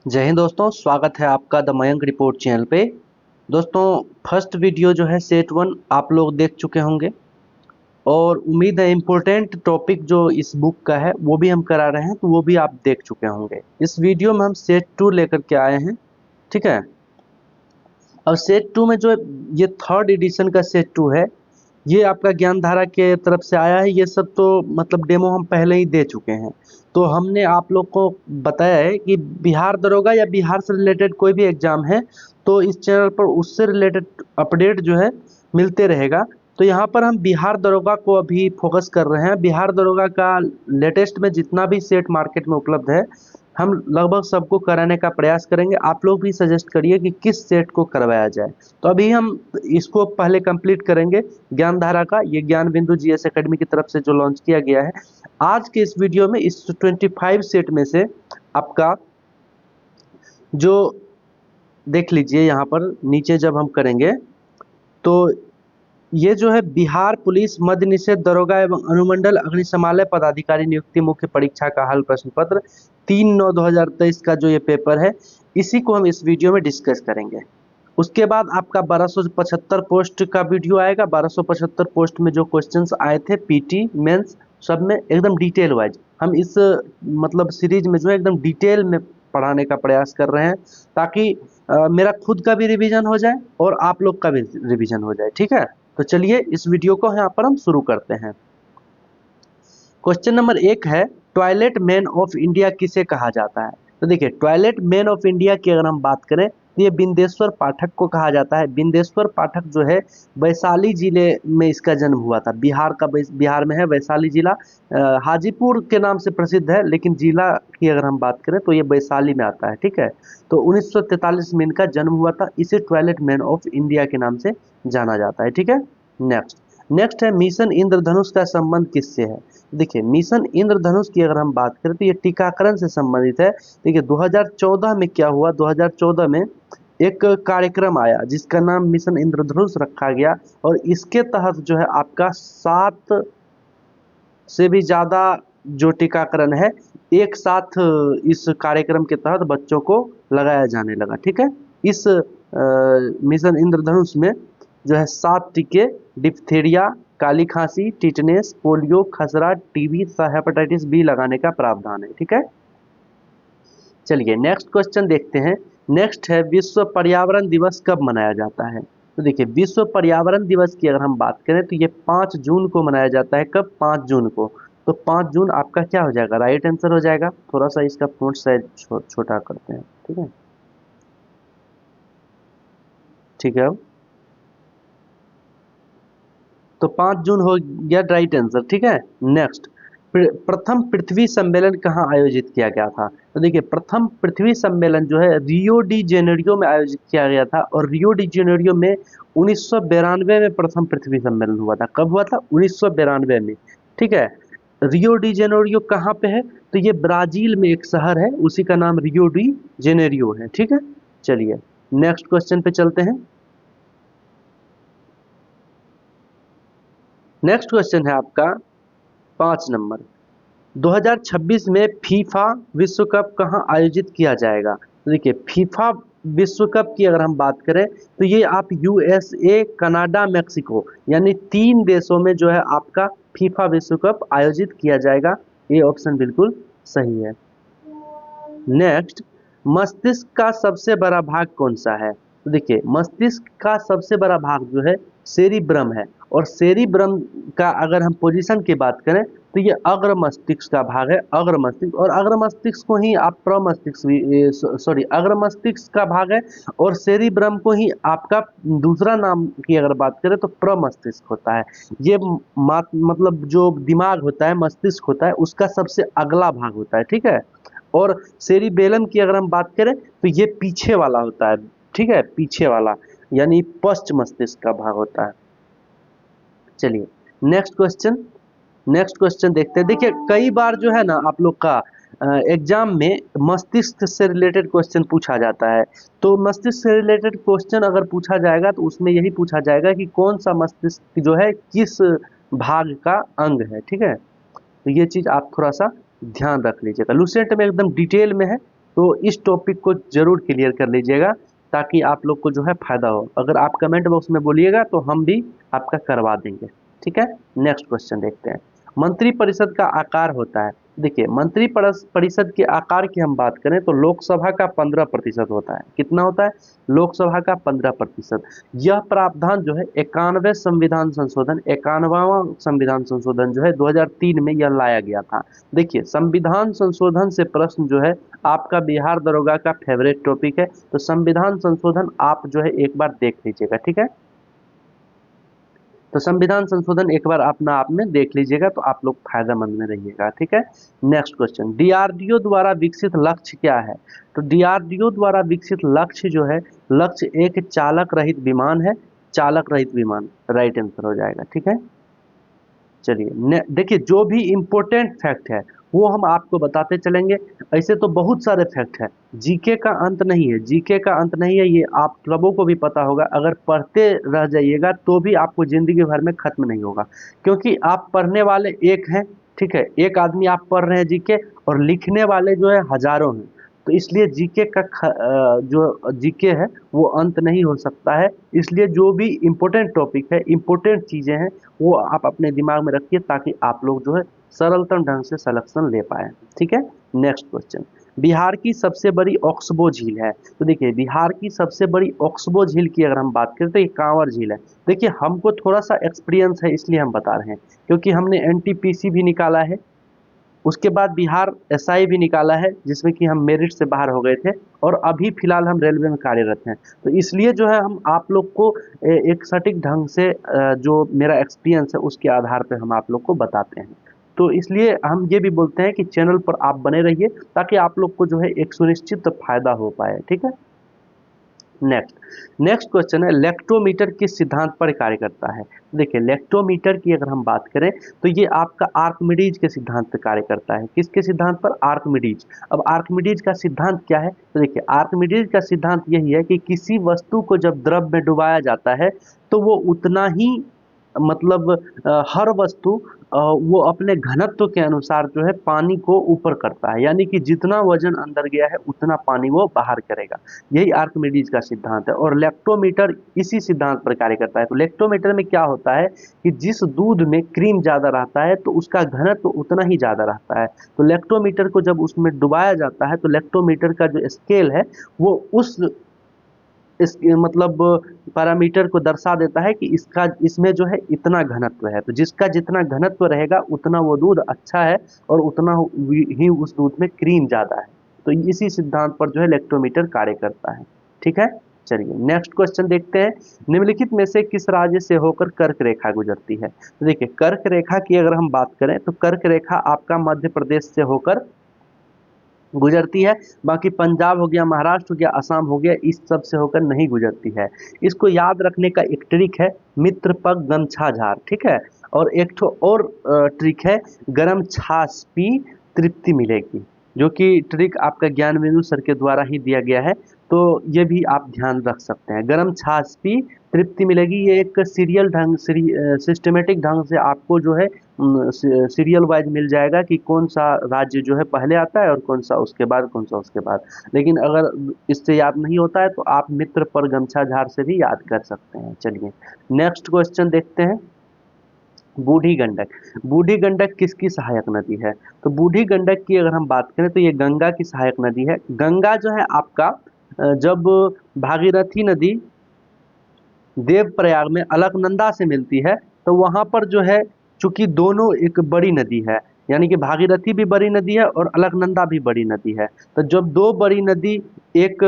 जय हिंद दोस्तों, स्वागत है आपका द मयंक रिपोर्ट चैनल पे। दोस्तों, फर्स्ट वीडियो जो है सेट 1 आप लोग देख चुके होंगे और उम्मीद है इम्पोर्टेंट टॉपिक जो इस बुक का है वो भी हम करा रहे हैं, तो वो भी आप देख चुके होंगे। इस वीडियो में हम सेट 2 लेकर के आए हैं, ठीक है। अब सेट 2 में जो ये थर्ड एडिशन का सेट 2 है, ये आपका ज्ञानधारा के तरफ से आया है। ये सब तो मतलब डेमो हम पहले ही दे चुके हैं। तो हमने आप लोग को बताया है कि बिहार दरोगा या बिहार से रिलेटेड कोई भी एग्जाम है तो इस चैनल पर उससे रिलेटेड अपडेट जो है मिलते रहेगा। तो यहाँ पर हम बिहार दरोगा को अभी फोकस कर रहे हैं। बिहार दरोगा का लेटेस्ट में जितना भी सेट मार्केट में उपलब्ध है, हम लगभग सबको कराने का प्रयास करेंगे। आप लोग भी सजेस्ट करिए कि किस सेट को करवाया जाए। तो अभी हम इसको पहले कंप्लीट करेंगे ज्ञानधारा का। ये ज्ञान बिंदु जीएस एकेडमी की तरफ से जो लॉन्च किया गया है। आज के इस वीडियो में इस 25 सेट में से आपका जो देख लीजिए, यहाँ पर नीचे जब हम करेंगे तो ये जो है बिहार पुलिस मद्य निषेध दरोगा एवं अनुमंडल अग्निशमन पदाधिकारी नियुक्ति मुख्य परीक्षा का हल प्रश्न पत्र 3/9/2023 का जो ये पेपर है, इसी को हम इस वीडियो में डिस्कस करेंगे। उसके बाद आपका 1275 पोस्ट का वीडियो आएगा। 1275 पोस्ट में जो क्वेश्चंस आए थे पीटी मेंस, सब में एकदम डिटेल वाइज हम इस मतलब सीरीज में जो है एकदम डिटेल में पढ़ाने का प्रयास कर रहे हैं, ताकि मेरा खुद का भी रिवीजन हो जाए और आप लोग का भी रिवीजन हो जाए, ठीक है। तो चलिए इस वीडियो को यहाँ पर हम शुरू करते हैं। क्वेश्चन नंबर 1 है, टॉयलेट मैन ऑफ इंडिया किसे कहा जाता है? तो देखिए, टॉयलेट मैन ऑफ इंडिया की अगर हम बात करें तो ये बिंदेश्वर पाठक को कहा जाता है। बिंदेश्वर पाठक जो है वैशाली जिले में इसका जन्म हुआ था। बिहार में है वैशाली जिला। हाजीपुर के नाम से प्रसिद्ध है, लेकिन जिला की अगर हम बात करें तो ये वैशाली में आता है, ठीक है। तो 1943 में इनका जन्म हुआ था। इसे टॉयलेट मैन ऑफ इंडिया के नाम से जाना जाता है, ठीक है। नेक्स्ट है, मिशन इंद्रधनुष का संबंध किससे है? देखिए, मिशन इंद्रधनुष की अगर हम बात करें तो ये टीकाकरण से संबंधित है। देखिए, 2014 में क्या हुआ, 2014 में एक कार्यक्रम आया जिसका नाम मिशन इंद्रधनुष रखा गया, और इसके तहत जो है आपका 7 से भी ज़्यादा जो टीकाकरण है एक साथ इस कार्यक्रम के तहत बच्चों को लगाया जाने लगा, ठीक है। इस मिशन इंद्रधनुष में जो है 7 टीके डिप्थीरिया, काली खांसी, टिटनेस, पोलियो, खसरा, टीबी तथा हेपेटाइटिस बी लगाने का प्रावधान है, ठीक है। चलिए नेक्स्ट क्वेश्चन देखते हैं। नेक्स्ट है, विश्व पर्यावरण दिवस कब मनाया जाता है? तो देखिए, विश्व पर्यावरण दिवस की अगर हम बात करें तो ये 5 जून को मनाया जाता है। कब? 5 जून को। तो 5 जून आपका क्या हो जाएगा? राइट आंसर हो जाएगा। थोड़ा सा इसका फॉन्ट साइज छोटा करते हैं, ठीक है। ठीक है, तो 5 जून हो गया राइट आंसर, ठीक है। नेक्स्ट, प्रथम पृथ्वी सम्मेलन कहाँ आयोजित किया गया था? तो देखिए, प्रथम पृथ्वी सम्मेलन जो है रियो डी जेनेरियो में आयोजित किया गया था, और रियो डी जेनेरियो में 1992 में प्रथम पृथ्वी सम्मेलन हुआ था। कब हुआ था? 1992 में, ठीक है। रियो डी जेनेरियो कहाँ पे है? तो ये ब्राजील में एक शहर है, उसी का नाम रियो डी जेनेरियो है, ठीक है। चलिए नेक्स्ट क्वेश्चन पे चलते हैं। नेक्स्ट क्वेश्चन है आपका 5 नंबर, 2026 में फीफा विश्व कप कहाँ आयोजित किया जाएगा? तो देखिए, फीफा विश्व कप की अगर हम बात करें तो ये आप यूएसए, कनाडा, मेक्सिको यानी 3 देशों में जो है आपका फीफा विश्व कप आयोजित किया जाएगा। ये ऑप्शन बिल्कुल सही है। नेक्स्ट, मस्तिष्क का सबसे बड़ा भाग कौन सा है? तो देखिए, मस्तिष्क का सबसे बड़ा भाग जो है सेरिब्रम है, और सेरिब्रम का अगर हम पोजीशन की बात करें तो ये अग्र मस्तिष्क का भाग है। अग्र मस्तिष्क, और अग्र मस्तिष्क को ही आप प्रमस्तिष्क भी सॉरी अग्र मस्तिष्क का भाग है, और सेरिब्रम को ही आपका दूसरा नाम की अगर बात करें तो प्रमस्तिष्क होता है। ये मतलब जो दिमाग होता है, मस्तिष्क होता है, उसका सबसे अगला भाग होता है, ठीक है। और सेरिबेलम की अगर हम बात करें तो ये पीछे वाला होता है, ठीक है, पीछे वाला यानी पश्च मस्तिष्क का भाग होता है। चलिए नेक्स्ट क्वेश्चन देखते हैं। देखिए, कई बार जो है ना आप लोग का एग्जाम में मस्तिष्क से रिलेटेड क्वेश्चन पूछा जाता है। तो मस्तिष्क से रिलेटेड क्वेश्चन अगर पूछा जाएगा तो उसमें यही पूछा जाएगा कि कौन सा मस्तिष्क जो है किस भाग का अंग है, ठीक है। तो ये चीज आप थोड़ा सा ध्यान रख लीजिएगा। लुसेंट में एकदम डिटेल में है, तो इस टॉपिक को जरूर क्लियर कर लीजिएगा ताकि आप लोग को जो है फायदा हो। अगर आप कमेंट बॉक्स में बोलिएगा तो हम भी आपका करवा देंगे। ठीक है, नेक्स्ट क्वेश्चन देखते हैं। मंत्रिपरिषद का आकार होता है। देखिए, मंत्रिपरिषद के आकार की हम बात करें तो लोकसभा का 15% होता है। कितना होता है? लोकसभा का 15%। यह प्रावधान जो है 91वां संविधान संशोधन जो है 2003 में यह लाया गया था। देखिए, संविधान संशोधन से प्रश्न जो है आपका बिहार दरोगा का फेवरेट टॉपिक है, तो संविधान संशोधन आप जो है एक बार देख लीजिएगा। ठीक है, तो संविधान संशोधन एक बार अपना आप में देख लीजिएगा तो आप लोग फायदेमंद में रहिएगा। ठीक है, नेक्स्ट क्वेश्चन, डीआरडीओ द्वारा विकसित लक्ष्य क्या है? तो डीआरडीओ द्वारा विकसित लक्ष्य जो है, लक्ष्य एक चालक रहित विमान है। चालक रहित विमान राइट आंसर हो जाएगा। ठीक है, चलिए देखिए, जो भी इम्पोर्टेंट फैक्ट है वो हम आपको बताते चलेंगे। ऐसे तो बहुत सारे फैक्ट है, जीके का अंत नहीं है, जीके का अंत नहीं है, ये आप सबों को भी पता होगा। अगर पढ़ते रह जाइएगा तो भी आपको जिंदगी भर में खत्म नहीं होगा, क्योंकि आप पढ़ने वाले एक हैं। ठीक है, एक आदमी आप पढ़ रहे हैं जीके, और लिखने वाले जो है हजारों हैं। तो इसलिए जीके का जो जीके है वो अंत नहीं हो सकता है। इसलिए जो भी इम्पोर्टेंट टॉपिक है, इम्पोर्टेंट चीज़ें हैं, वो आप अपने दिमाग में रखिए ताकि आप लोग जो है सरलतम ढंग से सिलेक्शन ले पाए। ठीक है, नेक्स्ट क्वेश्चन, बिहार की सबसे बड़ी ऑक्सबो झील है। तो देखिए, बिहार की सबसे बड़ी ऑक्सबो झील की अगर हम बात करें तो ये कांवर झील है। देखिए, हमको थोड़ा सा एक्सपीरियंस है इसलिए हम बता रहे हैं, क्योंकि हमने एनटीपीसी भी निकाला है, उसके बाद बिहार एसआई भी निकाला है जिसमें कि हम मेरिट से बाहर हो गए थे, और अभी फिलहाल हम रेलवे में कार्यरत हैं। तो इसलिए जो है हम आप लोग को एक सटीक ढंग से जो मेरा एक्सपीरियंस है उसके आधार पर हम आप लोग को बताते हैं। तो इसलिए हम ये भी बोलते हैं कि चैनल पर आप बने रहिए ताकि आप लोग को जो है एक सुनिश्चित फायदा हो पाए। ठीक है, नेक्स्ट नेक्स्ट क्वेश्चन है, लेक्टोमीटर किस सिद्धांत पर कार्य करता है? देखिए, लेक्टोमीटर की अगर हम बात करें तो ये आपका आर्किमिडीज के सिद्धांत पर कार्य करता है। किसके सिद्धांत पर? आर्किमिडीज। अब आर्किमिडीज का सिद्धांत क्या है? तो देखिए, आर्किमिडीज का सिद्धांत यही है कि किसी वस्तु को जब द्रव में डुबाया जाता है तो वो उतना ही, मतलब हर वस्तु वो अपने घनत्व के अनुसार जो है पानी को ऊपर करता है, यानी कि जितना वजन अंदर गया है उतना पानी वो बाहर करेगा। यही आर्किमिडीज का सिद्धांत है, और लेक्टोमीटर इसी सिद्धांत पर कार्य करता है। तो लेक्टोमीटर में क्या होता है कि जिस दूध में क्रीम ज़्यादा रहता है तो उसका घनत्व उतना ही ज़्यादा रहता है। तो लेक्टोमीटर को जब उसमें डुबाया जाता है तो लेक्टोमीटर का जो स्केल है वो उस इस मतलब पैरामीटर को दर्शा देता है कि इसका इसमें जो है इतना घनत्व है। तो जिसका जितना घनत्व रहेगा उतना वो दूध अच्छा है, और उतना ही उस दूध में क्रीम ज़्यादा है। तो इसी सिद्धांत पर जो है लेक्टोमीटर कार्य करता है। ठीक है, चलिए नेक्स्ट क्वेश्चन देखते हैं, निम्नलिखित में से किस राज्य से होकर कर्क रेखा गुजरती है? तो देखिए, कर्क रेखा की अगर हम बात करें तो कर्क रेखा आपका मध्य प्रदेश से होकर गुजरती है। बाकी पंजाब हो गया, महाराष्ट्र हो गया, असम हो गया, इस सब से होकर नहीं गुजरती है। इसको याद रखने का एक ट्रिक है, मित्र पग गमछा झार। ठीक है, और एक ठो और ट्रिक है, गरम छाछ पी तृप्ति मिलेगी, जो कि ट्रिक आपका ज्ञान बिंदु सर के द्वारा ही दिया गया है। तो ये भी आप ध्यान रख सकते हैं, गरम छाछ पी तृप्ति मिलेगी। ये एक सिस्टमेटिक ढंग से आपको जो है सीरियल वाइज मिल जाएगा कि कौन सा राज्य जो है पहले आता है और कौन सा उसके बाद, कौन सा उसके बाद। लेकिन अगर इससे याद नहीं होता है तो आप मित्र पर गमछा झार से भी याद कर सकते हैं। चलिए नेक्स्ट क्वेश्चन देखते हैं, बूढ़ी गंडक। बूढ़ी गंडक किसकी सहायक नदी है? तो बूढ़ी गंडक की अगर हम बात करें तो ये गंगा की सहायक नदी है। गंगा जो है आपका जब भागीरथी नदी देवप्रयाग में अलकनंदा से मिलती है तो वहाँ पर जो है, चूंकि दोनों एक बड़ी नदी है, यानी कि भागीरथी भी बड़ी नदी है और अलकनंदा भी बड़ी नदी है। तो जब दो बड़ी नदी एक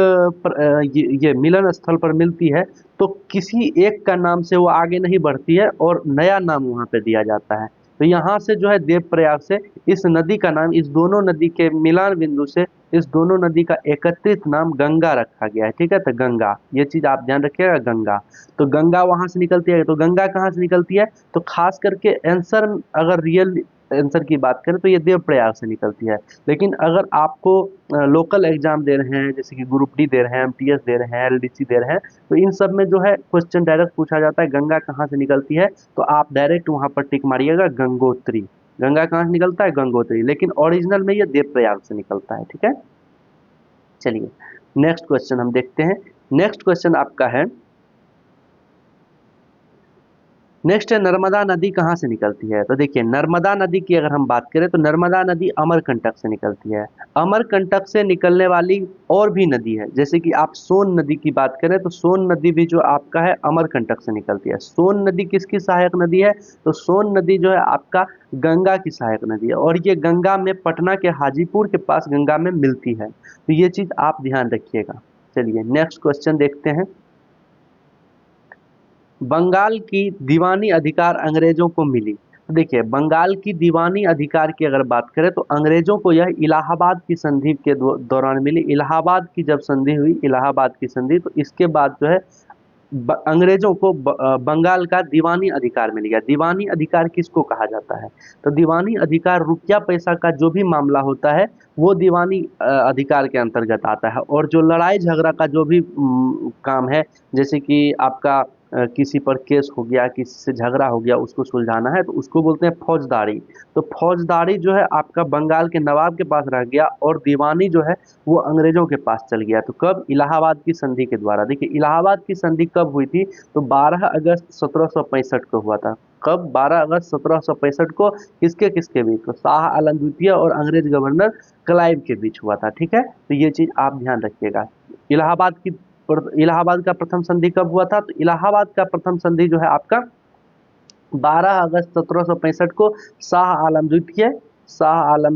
ये मिलन स्थल पर मिलती है तो किसी एक का नाम से वो आगे नहीं बढ़ती है और नया नाम वहाँ पे दिया जाता है। तो यहाँ से जो है देवप्रयाग से इस नदी का नाम, इस दोनों नदी के मिलान बिंदु से इस दोनों नदी का एकत्रित नाम गंगा रखा गया है। ठीक है, तो गंगा, ये चीज आप ध्यान रखिएगा, गंगा। तो गंगा वहां से निकलती है। तो गंगा कहाँ से निकलती है? तो खास करके आंसर, अगर रियल आंसर की बात करें तो ये देवप्रयाग से निकलती है। लेकिन अगर आपको लोकल एग्जाम दे रहे हैं, जैसे कि ग्रुप डी दे रहे हैं, एमटीएस दे रहे हैं, एलडीसी दे रहे हैं, तो इन सब में जो है क्वेश्चन डायरेक्ट पूछा जाता है गंगा कहाँ से निकलती है, तो आप डायरेक्ट वहां पर टिक मारिएगा गंगोत्री। गंगा कहाँ से निकलता है? गंगोत्री। लेकिन ओरिजिनल में ये देवप्रयाग से निकलता है। ठीक है, चलिए नेक्स्ट क्वेश्चन हम देखते हैं। नेक्स्ट क्वेश्चन आपका है, नेक्स्ट है नर्मदा नदी कहाँ से निकलती है। तो देखिए नर्मदा नदी की अगर हम बात करें तो नर्मदा नदी अमरकंटक से निकलती है। अमरकंटक से निकलने वाली और भी नदी है, जैसे कि आप सोन नदी की बात करें तो सोन नदी भी जो आपका है अमरकंटक से निकलती है। सोन नदी किसकी सहायक नदी है, तो सोन नदी जो है आपका गंगा की सहायक नदी है, और ये गंगा में पटना के हाजीपुर के पास गंगा में मिलती है। तो ये चीज आप ध्यान रखिएगा। चलिए नेक्स्ट क्वेश्चन देखते हैं। बंगाल की दीवानी अधिकार अंग्रेजों को मिली। तो देखिए बंगाल की दीवानी अधिकार की अगर बात करें तो अंग्रेजों को यह इलाहाबाद की संधि के दौरान मिली। इलाहाबाद की जब संधि हुई, इलाहाबाद की संधि, तो इसके बाद जो है अंग्रेजों को बंगाल का दीवानी अधिकार मिल गया। दीवानी अधिकार किसको कहा जाता है, तो दीवानी अधिकार रुपया पैसा का जो भी मामला होता है वो दीवानी अधिकार के अंतर्गत आता है। और जो लड़ाई झगड़ा का जो भी काम है, जैसे कि आपका किसी पर केस हो गया, किसी से झगड़ा हो गया, उसको सुलझाना है तो उसको बोलते हैं फौजदारी। तो फौजदारी जो है आपका बंगाल के नवाब के पास रह गया और दीवानी जो है वो अंग्रेजों के पास चल गया। तो कब, इलाहाबाद की संधि के द्वारा। देखिए इलाहाबाद की संधि कब हुई थी, तो 12 अगस्त 1765 को हुआ था। कब, 12 अगस्त 1765 को। किसके किसके बीच, तो शाह आलम द्वितीय और अंग्रेज गवर्नर क्लाइव के बीच हुआ था। ठीक है, तो ये चीज आप ध्यान रखिएगा। इलाहाबाद का प्रथम संधि कब हुआ था, तो इलाहाबाद का प्रथम संधि जो है आपका 12 अगस्त 1765 को शाह आलम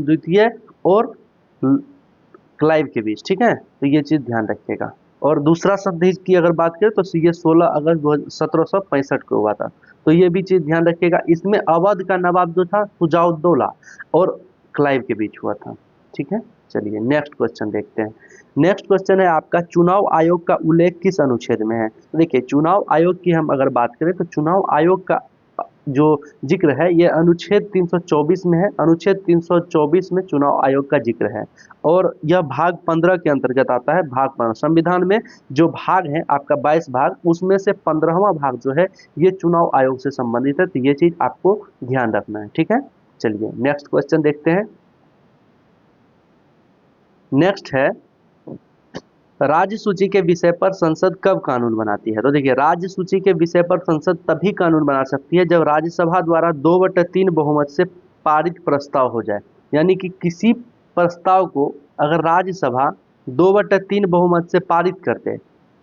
द्वितीय और क्लाइव के बीच। ठीक है, तो ये चीज ध्यान रखिएगा। और दूसरा संधि की अगर बात करें तो ये 16 अगस्त 1765 को हुआ था। तो ये भी चीज ध्यान रखिएगा। इसमें अवध का नवाब जो था सुजाउद्दौला और क्लाइव के बीच हुआ था। ठीक है, चलिए नेक्स्ट क्वेश्चन देखते हैं। नेक्स्ट क्वेश्चन है आपका, चुनाव आयोग का उल्लेख किस अनुच्छेद में है। तो देखिए चुनाव आयोग की हम अगर बात करें तो चुनाव आयोग का जो जिक्र है ये अनुच्छेद 324 में है। अनुच्छेद 324 में चुनाव आयोग का जिक्र है और यह भाग 15 के अंतर्गत आता है। भाग 15 संविधान में जो भाग है आपका 22 भाग, उसमें से 15वां भाग जो है ये चुनाव आयोग से संबंधित है। तो ये चीज आपको ध्यान रखना है। ठीक है, चलिए नेक्स्ट क्वेश्चन देखते हैं। नेक्स्ट है, राज्य सूची के विषय पर संसद कब कानून बनाती है। तो देखिए राज्य सूची के विषय पर संसद तभी कानून बना सकती है जब राज्यसभा द्वारा 2/3 बहुमत से पारित प्रस्ताव हो जाए। यानी कि किसी प्रस्ताव को अगर राज्यसभा 2/3 बहुमत से पारित कर दे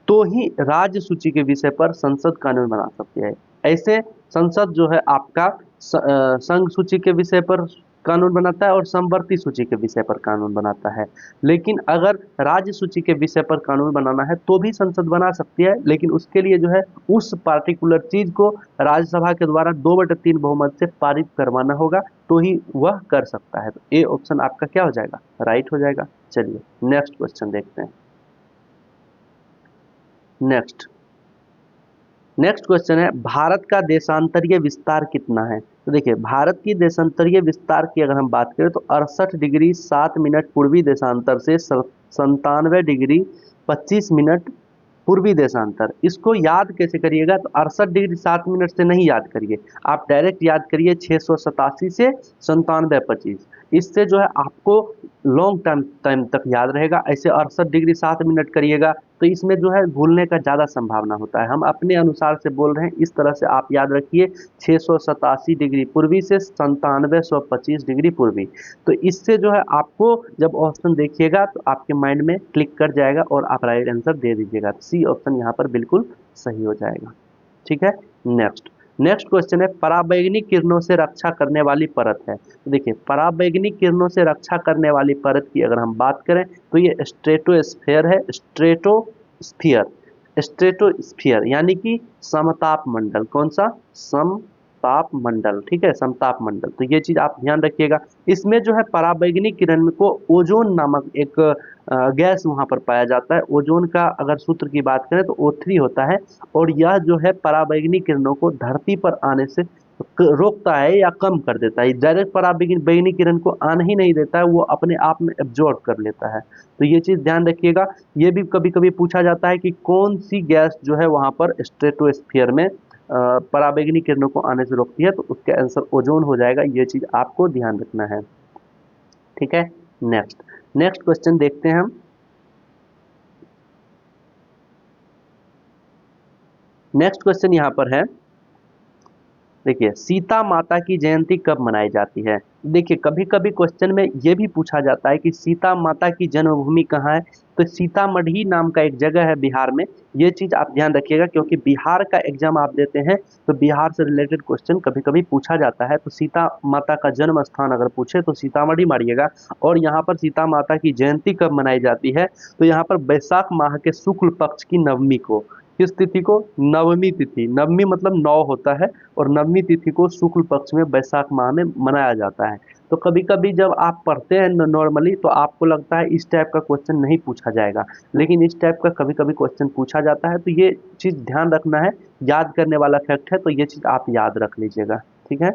तो ही राज्य सूची के विषय पर संसद कानून बना सकती है। ऐसे संसद जो है आपका संघ सूची के विषय पर कानून बनाता है और समवर्ती सूची के विषय पर कानून बनाता है। लेकिन अगर राज्य सूची के विषय पर कानून बनाना है तो भी संसद बना सकती है, लेकिन उसके लिए जो है उस पार्टिकुलर चीज को राज्यसभा के द्वारा 2/3 बहुमत से पारित करवाना होगा, तो ही वह कर सकता है। तो ए ऑप्शन आपका क्या हो जाएगा, राइट हो जाएगा। चलिए नेक्स्ट क्वेश्चन देखते हैं। नेक्स्ट क्वेश्चन है, भारत का देशांतरीय विस्तार कितना है। तो देखिए भारत की देशांतरीय विस्तार की अगर हम बात करें तो 68 डिग्री 7 मिनट पूर्वी देशांतर से 97 डिग्री 25 मिनट पूर्वी देशांतर। इसको याद कैसे करिएगा, तो 68 डिग्री 7 मिनट से नहीं याद करिए, आप डायरेक्ट याद करिए 687 से 97/25। इससे जो है आपको लॉन्ग टाइम तक याद रहेगा। ऐसे 68 डिग्री 7 मिनट करिएगा तो इसमें जो है भूलने का ज़्यादा संभावना होता है। हम अपने अनुसार से बोल रहे हैं, इस तरह से आप याद रखिए 687 डिग्री पूर्वी से 97/25 डिग्री पूर्वी। तो इससे जो है आपको जब ऑप्शन देखिएगा तो आपके माइंड में क्लिक कर जाएगा और आप राइट आंसर दे दीजिएगा। सी ऑप्शन यहाँ पर बिल्कुल सही हो जाएगा। ठीक है, नेक्स्ट क्वेश्चन है, पराबैंगनी किरणों से रक्षा करने वाली परत है। तो देखिए पराबैंगनी किरणों से रक्षा करने वाली परत की अगर हम बात करें तो ये स्ट्रेटोस्फेयर है। स्ट्रेटोस्फियर यानी कि समताप मंडल। कौन सा, समताप मंडल। ठीक है, समताप मंडल। तो ये चीज आप ध्यान रखिएगा। इसमें जो है पराबैंगनी किरण को ओजोन नामक एक गैस वहां पर पाया जाता है। ओजोन का अगर सूत्र की बात करें तो O3 होता है और यह जो है पराबैंगनी किरणों को धरती पर आने से रोकता है या कम कर देता है। डायरेक्ट पराबैंगनी किरण को आने ही नहीं देता है, वो अपने आप में एब्जॉर्ब कर लेता है। तो ये चीज ध्यान रखिएगा। ये भी कभी कभी पूछा जाता है कि कौन सी गैस जो है वहां पर स्ट्रेटोस्फीयर में पराबैंगनी किरणों को आने से रोकती है, तो उसका आंसर ओजोन हो जाएगा। ये चीज आपको ध्यान रखना है। ठीक है, नेक्स्ट क्वेश्चन देखते हैं हम। नेक्स्ट क्वेश्चन यहाँ पर है, देखिए सीता माता की जयंती कब मनाई जाती है। देखिए कभी कभी क्वेश्चन में ये भी पूछा जाता है कि सीता माता की जन्मभूमि कहाँ है, तो सीतामढ़ी नाम का एक जगह है बिहार में। ये चीज आप ध्यान रखिएगा, क्योंकि बिहार का एग्जाम आप देते हैं तो बिहार से रिलेटेड क्वेश्चन कभी कभी पूछा जाता है। तो सीता माता का जन्म स्थान अगर पूछे तो सीतामढ़ी मारिएगा। और यहाँ पर सीता माता की जयंती कब मनाई जाती है, तो यहाँ पर बैसाख माह के शुक्ल पक्ष की नवमी को। किस तिथि को? नवमी तिथि। नवमी मतलब 9 होता है, और नवमी तिथि को शुक्ल पक्ष में बैसाख माह में मनाया जाता है। तो कभी कभी जब आप पढ़ते हैं नॉर्मली तो आपको लगता है इस टाइप का क्वेश्चन नहीं पूछा जाएगा, लेकिन इस टाइप का कभी कभी क्वेश्चन पूछा जाता है। तो ये चीज़ ध्यान रखना है, याद करने वाला फैक्ट है, तो ये चीज़ आप याद रख लीजिएगा। ठीक है,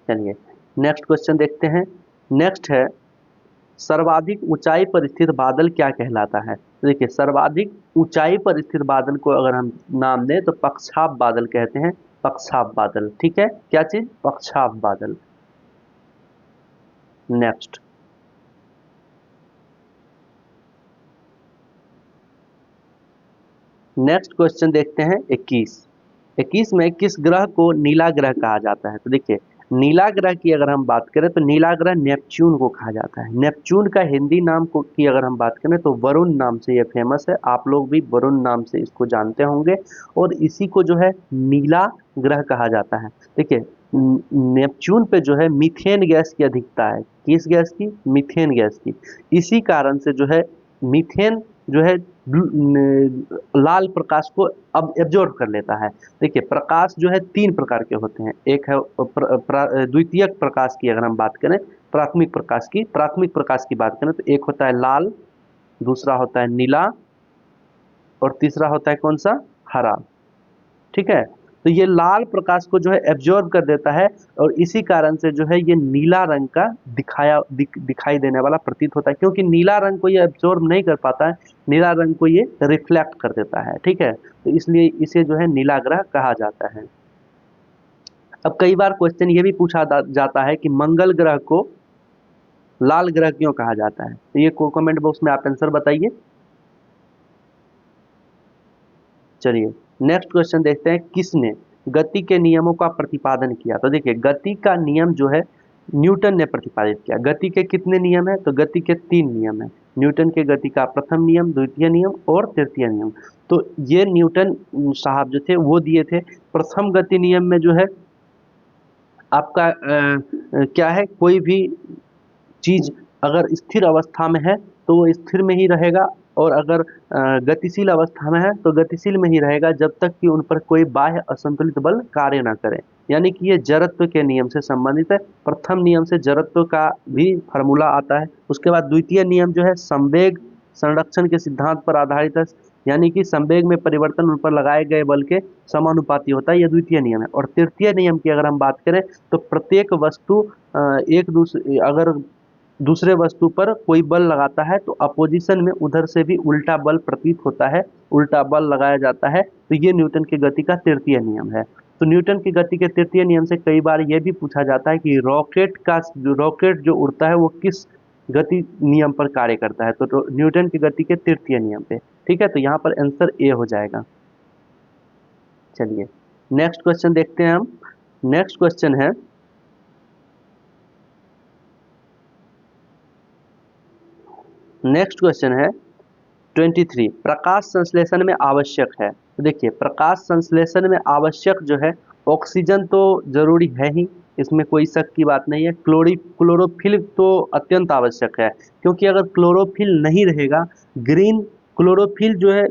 चलिए नेक्स्ट क्वेश्चन देखते हैं। नेक्स्ट है, सर्वाधिक ऊंचाई पर स्थित बादल क्या कहलाता है। तो देखिए सर्वाधिक ऊंचाई पर स्थित बादल को अगर हम नाम दें तो पक्षाप बादल कहते हैं। पक्षाप बादल, ठीक है, क्या चीज? पक्षाप बादल। नेक्स्ट, नेक्स्ट क्वेश्चन देखते हैं 21। 21 में किस ग्रह को नीला ग्रह कहा जाता है। तो देखिए नीला ग्रह की अगर हम बात करें तो नीला ग्रह नेपच्यून को कहा जाता है। नेपच्यून का हिंदी नाम को की अगर हम बात करें तो वरुण नाम से ये फेमस है। आप लोग भी वरुण नाम से इसको जानते होंगे, और इसी को जो है नीला ग्रह कहा जाता है। देखिए नेपच्यून पे जो है मीथेन गैस की अधिकता है। किस गैस की? मीथेन गैस की। इसी कारण से जो है मीथेन जो है लाल प्रकाश को अब एब्जॉर्ब कर लेता है। देखिए प्रकाश जो है तीन प्रकार के होते हैं। एक है द्वितीयक प्रकाश की अगर हम बात करें, प्राथमिक प्रकाश की बात करें तो एक होता है लाल, दूसरा होता है नीला, और तीसरा होता है कौन सा? हरा। ठीक है, तो ये लाल प्रकाश को जो है एब्जॉर्ब कर देता है, और इसी कारण से जो है ये नीला रंग का दिखाई देने वाला प्रतीत होता है, क्योंकि नीला रंग को ये एब्जॉर्ब नहीं कर पाता है, नीला रंग को ये रिफ्लेक्ट कर देता है। ठीक है, तो इसलिए इसे जो है नीला ग्रह कहा जाता है। अब कई बार क्वेश्चन ये भी पूछा जाता है कि मंगल ग्रह को लाल ग्रह क्यों कहा जाता है। तो ये कमेंट बॉक्स में आप आंसर बताइए। चलिए नेक्स्ट क्वेश्चन देखते हैं, किसने गति के नियमों का प्रतिपादन किया। तो देखिए गति का नियम जो है न्यूटन ने प्रतिपादित किया। गति के कितने नियम है? तो गति के 3 नियम है। न्यूटन के गति का प्रथम नियम, द्वितीय नियम और तृतीय नियम। तो ये न्यूटन साहब जो थे वो दिए थे। प्रथम गति नियम में जो है आपका क्या है, कोई भी चीज अगर स्थिर अवस्था में है तो वो स्थिर में ही रहेगा, और अगर गतिशील अवस्था में है तो गतिशील में ही रहेगा, जब तक कि उन पर कोई बाह्य असंतुलित बल कार्य ना करे। यानी कि ये जड़त्व के नियम से संबंधित है। प्रथम नियम से जड़त्व का भी फार्मूला आता है। उसके बाद द्वितीय नियम जो है संवेग संरक्षण के सिद्धांत पर आधारित है, यानी कि संवेग में परिवर्तन उन पर लगाए गए बल के समानुपाती होता है, यह द्वितीय नियम है। और तृतीय नियम की अगर हम बात करें तो प्रत्येक वस्तु एक दूसरे अगर दूसरे वस्तु पर कोई बल लगाता है तो अपोजिशन में उधर से भी उल्टा बल प्रतीत होता है, उल्टा बल लगाया जाता है। तो ये न्यूटन की गति का तृतीय नियम है। तो न्यूटन की गति के तृतीय नियम से कई बार यह भी पूछा जाता है कि रॉकेट जो उड़ता है वो किस गति नियम पर कार्य करता है। तो न्यूटन की गति के तृतीय नियम पे। ठीक है, तो यहाँ पर आंसर ए हो जाएगा। चलिए नेक्स्ट क्वेश्चन देखते हैं हम। नेक्स्ट क्वेश्चन है, नेक्स्ट क्वेश्चन है 23, प्रकाश संश्लेषण में आवश्यक है। तो देखिए प्रकाश संश्लेषण में आवश्यक जो है ऑक्सीजन तो जरूरी है ही, इसमें कोई शक की बात नहीं है। क्लोरोफिल तो अत्यंत आवश्यक है, क्योंकि अगर क्लोरोफिल नहीं रहेगा, ग्रीन क्लोरोफिल जो है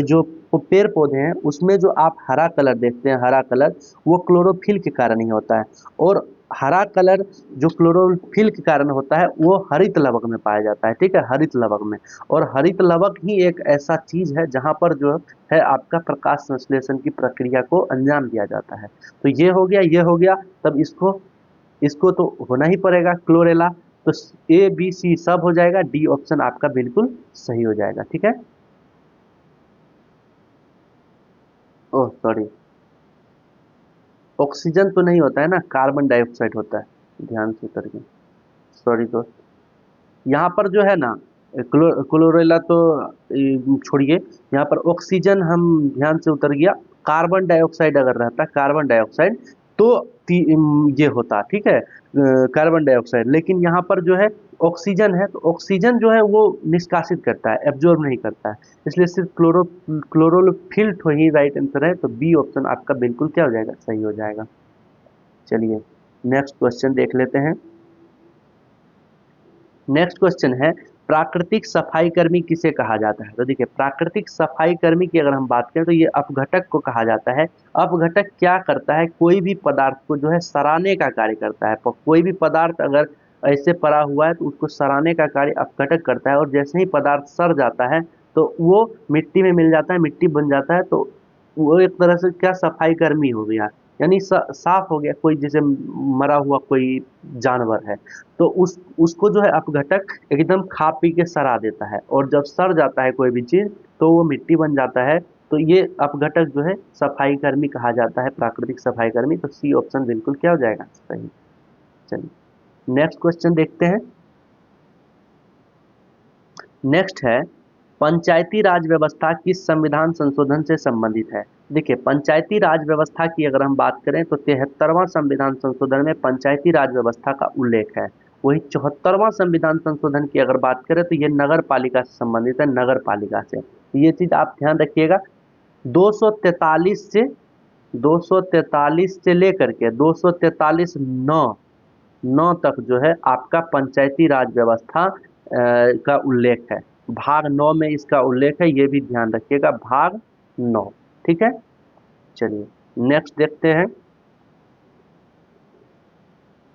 जो पेड़ पौधे हैं उसमें जो आप हरा कलर देखते हैं, हरा कलर वो क्लोरोफिल के कारण ही होता है। और हरा कलर जो क्लोरोफिल के कारण होता है वो हरित लवक में पाया जाता है। ठीक है, हरित लवक में। और हरित लवक ही एक ऐसा चीज है जहां पर जो है आपका प्रकाश संश्लेषण की प्रक्रिया को अंजाम दिया जाता है। तो ये हो गया, ये हो गया, तब इसको इसको तो होना ही पड़ेगा क्लोरेला। तो ए बी सी सब हो जाएगा, डी ऑप्शन आपका बिल्कुल सही हो जाएगा। ठीक है, ओह सॉरी, ऑक्सीजन तो नहीं होता है ना, कार्बन डाइऑक्साइड होता है, ध्यान से करके। सॉरी दोस्त, यहाँ पर जो है ना क्लोरेला तो छोड़िए, यहाँ पर ऑक्सीजन हम ध्यान से उतर गया। कार्बन डाइऑक्साइड अगर रहता, कार्बन डाइऑक्साइड तो ये होता, ठीक है, कार्बन डाइऑक्साइड। लेकिन यहाँ पर जो है ऑक्सीजन है, तो ऑक्सीजन जो है वो निष्कासित करता है, एब्जॉर्ब नहीं करता है, इसलिए सिर्फ क्लोरोफिल ही राइट आंसर है। तो बी ऑप्शन आपका बिल्कुल क्या हो जाएगा, सही हो जाएगा। चलिए नेक्स्ट क्वेश्चन देख लेते हैं। नेक्स्ट क्वेश्चन है, प्राकृतिक सफाई कर्मी किसे कहा जाता है? तो देखिए, प्राकृतिक सफाई कर्मी की अगर हम बात करें तो ये अपघटक को कहा जाता है। अपघटक क्या करता है, कोई भी पदार्थ को जो है सराने का कार्य करता है। कोई भी पदार्थ अगर ऐसे पड़ा हुआ है तो उसको सराने का कार्य अपघटक करता है, और जैसे ही पदार्थ सड़ जाता है तो वो मिट्टी में मिल जाता है, मिट्टी बन जाता है, तो वो एक तरह से क्या, सफाई कर्मी हो गया, यानी साफ हो गया, कोई जैसे मरा हुआ कोई जानवर है, तो उसको जो है अपघटक एकदम खा पी के सड़ा देता है, और जब सड़ जाता है कोई भी चीज तो वो मिट्टी बन जाता है। तो ये अपघटक जो है सफाई कर्मी कहा जाता है, प्राकृतिक सफाई कर्मी। तो सी ऑप्शन बिल्कुल क्या हो जाएगा, सही। चलिए नेक्स्ट क्वेश्चन देखते हैं। नेक्स्ट है, पंचायती राज व्यवस्था किस संविधान संशोधन से संबंधित है? देखिए, पंचायती राज व्यवस्था की अगर हम बात करें तो 73वां संविधान संशोधन में पंचायती राज व्यवस्था का उल्लेख है। वही 74वां संविधान संशोधन की अगर बात करें तो ये नगर पालिका से संबंधित है, नगर पालिका से। तो ये चीज आप ध्यान रखिएगा। 243 से 243 से लेकर के 243 9 तक जो है आपका पंचायती राज व्यवस्था का उल्लेख है। भाग 9 में इसका उल्लेख है, ये भी ध्यान रखिएगा, भाग 9। ठीक है, चलिए नेक्स्ट देखते हैं।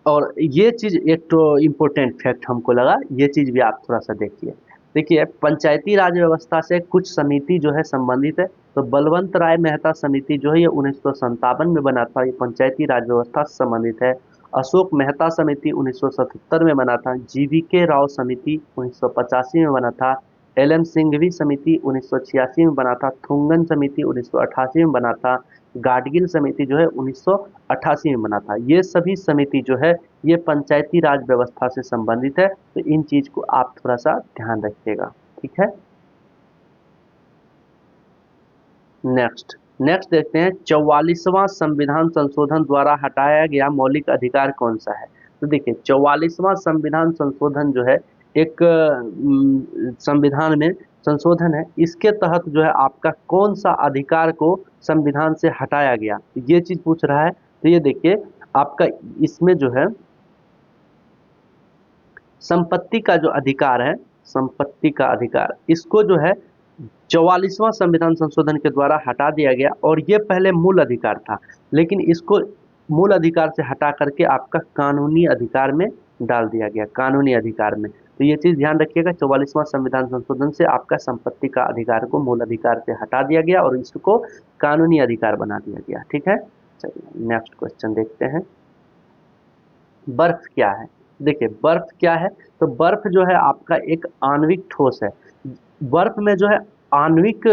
और ये चीज एक तो इम्पोर्टेंट फैक्ट हमको लगा, ये चीज भी आप थोड़ा सा देखिए। देखिए, पंचायती राज व्यवस्था से कुछ समिति जो है संबंधित है। तो बलवंत राय मेहता समिति जो है ये 1957 में बना था, ये पंचायती राज व्यवस्था से संबंधित है। अशोक मेहता समिति 1977 में बना था। जीवीके राव समिति 1985 में बना था। एल.एम. सिंघवी समिति 1986 में बना था। थुंगन समिति 1988 में बना था। गाडगिल समिति जो है 1988 में बना था। ये सभी समिति जो है ये पंचायती राज व्यवस्था से संबंधित है। तो इन चीज को आप थोड़ा सा ध्यान रखिएगा, ठीक है। नेक्स्ट नेक्स्ट देखते हैं, 44वां संविधान संशोधन द्वारा हटाया गया मौलिक अधिकार कौन सा है? तो देखिए, 44वां संविधान संशोधन जो है एक संविधान में संशोधन है। इसके तहत जो है आपका कौन सा अधिकार को संविधान से हटाया गया, ये चीज पूछ रहा है। तो ये देखिए, आपका इसमें जो है संपत्ति का जो अधिकार है, संपत्ति का अधिकार, इसको जो है 44वां संविधान संशोधन के द्वारा हटा दिया गया। और ये पहले मूल अधिकार था, लेकिन इसको मूल अधिकार से हटा करके आपका कानूनी अधिकार में डाल दिया गया, कानूनी अधिकार में। तो ये चीज ध्यान रखिएगा, 44वां संविधान संशोधन से आपका संपत्ति का अधिकार को मूल अधिकार से हटा दिया गया और इसको कानूनी अधिकार बना दिया गया, ठीक है। चलिए नेक्स्ट क्वेश्चन देखते हैं। बर्फ क्या है? देखिए, बर्फ क्या है, तो बर्फ जो है आपका एक आणविक ठोस है। बर्फ में जो है आणविक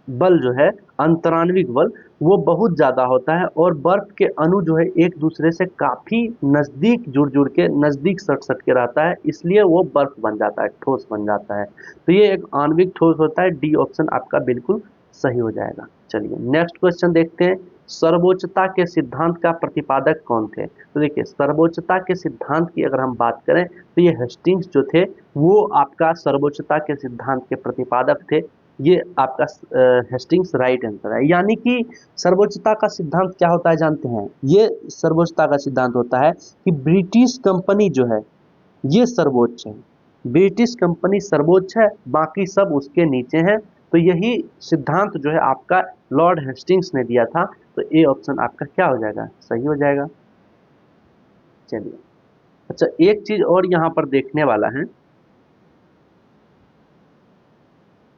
बल जो है, अंतराण्विक बल, वो बहुत ज़्यादा होता है, और बर्फ के अणु जो है एक दूसरे से काफ़ी नज़दीक जुड़ जुड़ के नज़दीक सट सट के रहता है, इसलिए वो बर्फ बन जाता है, ठोस बन जाता है। तो ये एक आणविक ठोस होता है। डी ऑप्शन आपका बिल्कुल सही हो जाएगा। चलिए नेक्स्ट क्वेश्चन देखते हैं, सर्वोच्चता के सिद्धांत का प्रतिपादक कौन थे? तो देखिए, सर्वोच्चता के सिद्धांत की अगर हम बात करें तो ये हेस्टिंग्स जो थे वो आपका सर्वोच्चता के सिद्धांत के प्रतिपादक थे। ये आपका हेस्टिंग्स राइट आंसर है। यानी कि सर्वोच्चता का सिद्धांत क्या होता है जानते हैं? ये सर्वोच्चता का सिद्धांत होता है कि ब्रिटिश कंपनी जो है ये सर्वोच्च है, ब्रिटिश कंपनी सर्वोच्च है, बाकी सब उसके नीचे हैं। तो यही सिद्धांत जो है आपका लॉर्ड हेस्टिंग्स ने दिया था। तो ए ऑप्शन आपका क्या हो जाएगा, सही हो जाएगा। चलिए, अच्छा एक चीज और यहाँ पर देखने वाला है,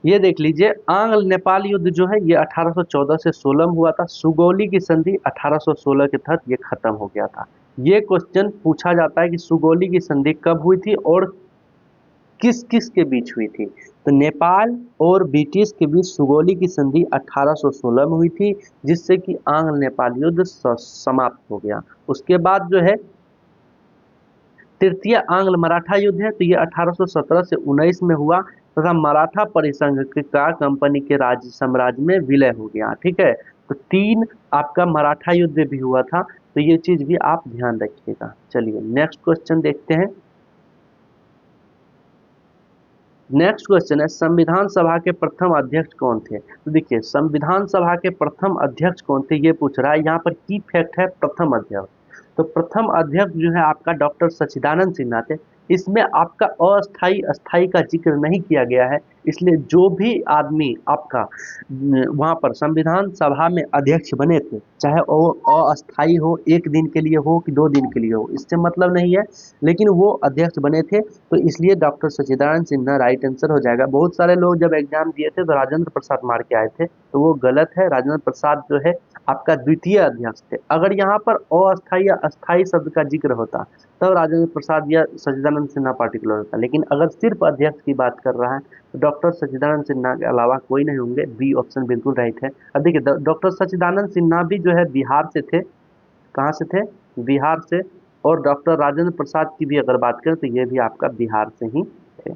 ये देख लीजिए, आंग्ल नेपाल युद्ध जो है ये 1814 से 16 में हुआ था। सुगौली की संधि 1816 के तहत ये खत्म हो गया था। ये क्वेश्चन पूछा जाता है कि सुगौली की संधि कब हुई थी और किस किस के बीच हुई थी? तो नेपाल और ब्रिटिश के बीच सुगौली की संधि 1816 में हुई थी, जिससे कि आंग्ल नेपाल युद्ध समाप्त हो गया। उसके बाद जो है तृतीय आंग्ल मराठा युद्ध है, तो ये 1817 से 19 में हुआ तथा मराठा परिसंघ का कंपनी के राज्य साम्राज्य में विलय हो गया। ठीक है, तो 3 आपका मराठा युद्ध भी हुआ था, तो ये चीज भी आप ध्यान रखिएगा। चलिए नेक्स्ट क्वेश्चन देखते हैं। नेक्स्ट क्वेश्चन है संविधान सभा के प्रथम अध्यक्ष कौन थे? तो देखिए संविधान सभा के प्रथम अध्यक्ष कौन थे ये पूछ रहा है। यहाँ पर की फैक्ट है प्रथम अध्यक्ष, तो प्रथम अध्यक्ष जो है आपका डॉक्टर सच्चिदानंद सिन्हा थे। इसमें आपका अस्थाई अस्थाई का जिक्र नहीं किया गया है, इसलिए जो भी आदमी आपका वहां पर संविधान सभा में अध्यक्ष बने थे, चाहे वो अस्थाई हो, 1 दिन के लिए हो कि 2 दिन के लिए हो, इससे मतलब नहीं है, लेकिन वो अध्यक्ष बने थे, तो इसलिए डॉक्टर सच्चिदानंद सिन्हा राइट आंसर हो जाएगा। बहुत सारे लोग जब एग्जाम दिए थे तो राजेंद्र प्रसाद मार के आए थे, तो वो गलत है। राजेंद्र प्रसाद जो है आपका द्वितीय अध्यक्ष थे। अगर यहाँ पर अस्थाई या अस्थाई शब्द का जिक्र होता तब राजेंद्र प्रसाद या सच्चिदानंद सिन्हा पार्टिकुलर होता, लेकिन अगर सिर्फ अध्यक्ष की बात कर रहा है तो डॉक्टर सच्चिदानंद सिन्हा के अलावा कोई नहीं होंगे। बी ऑप्शन बिल्कुल राइट है। अब देखिए डॉक्टर सच्चिदानंद सिन्हा भी जो है बिहार से थे। कहाँ से थे? बिहार से। और डॉक्टर राजेंद्र प्रसाद की भी अगर बात करें तो ये भी आपका बिहार से ही थे।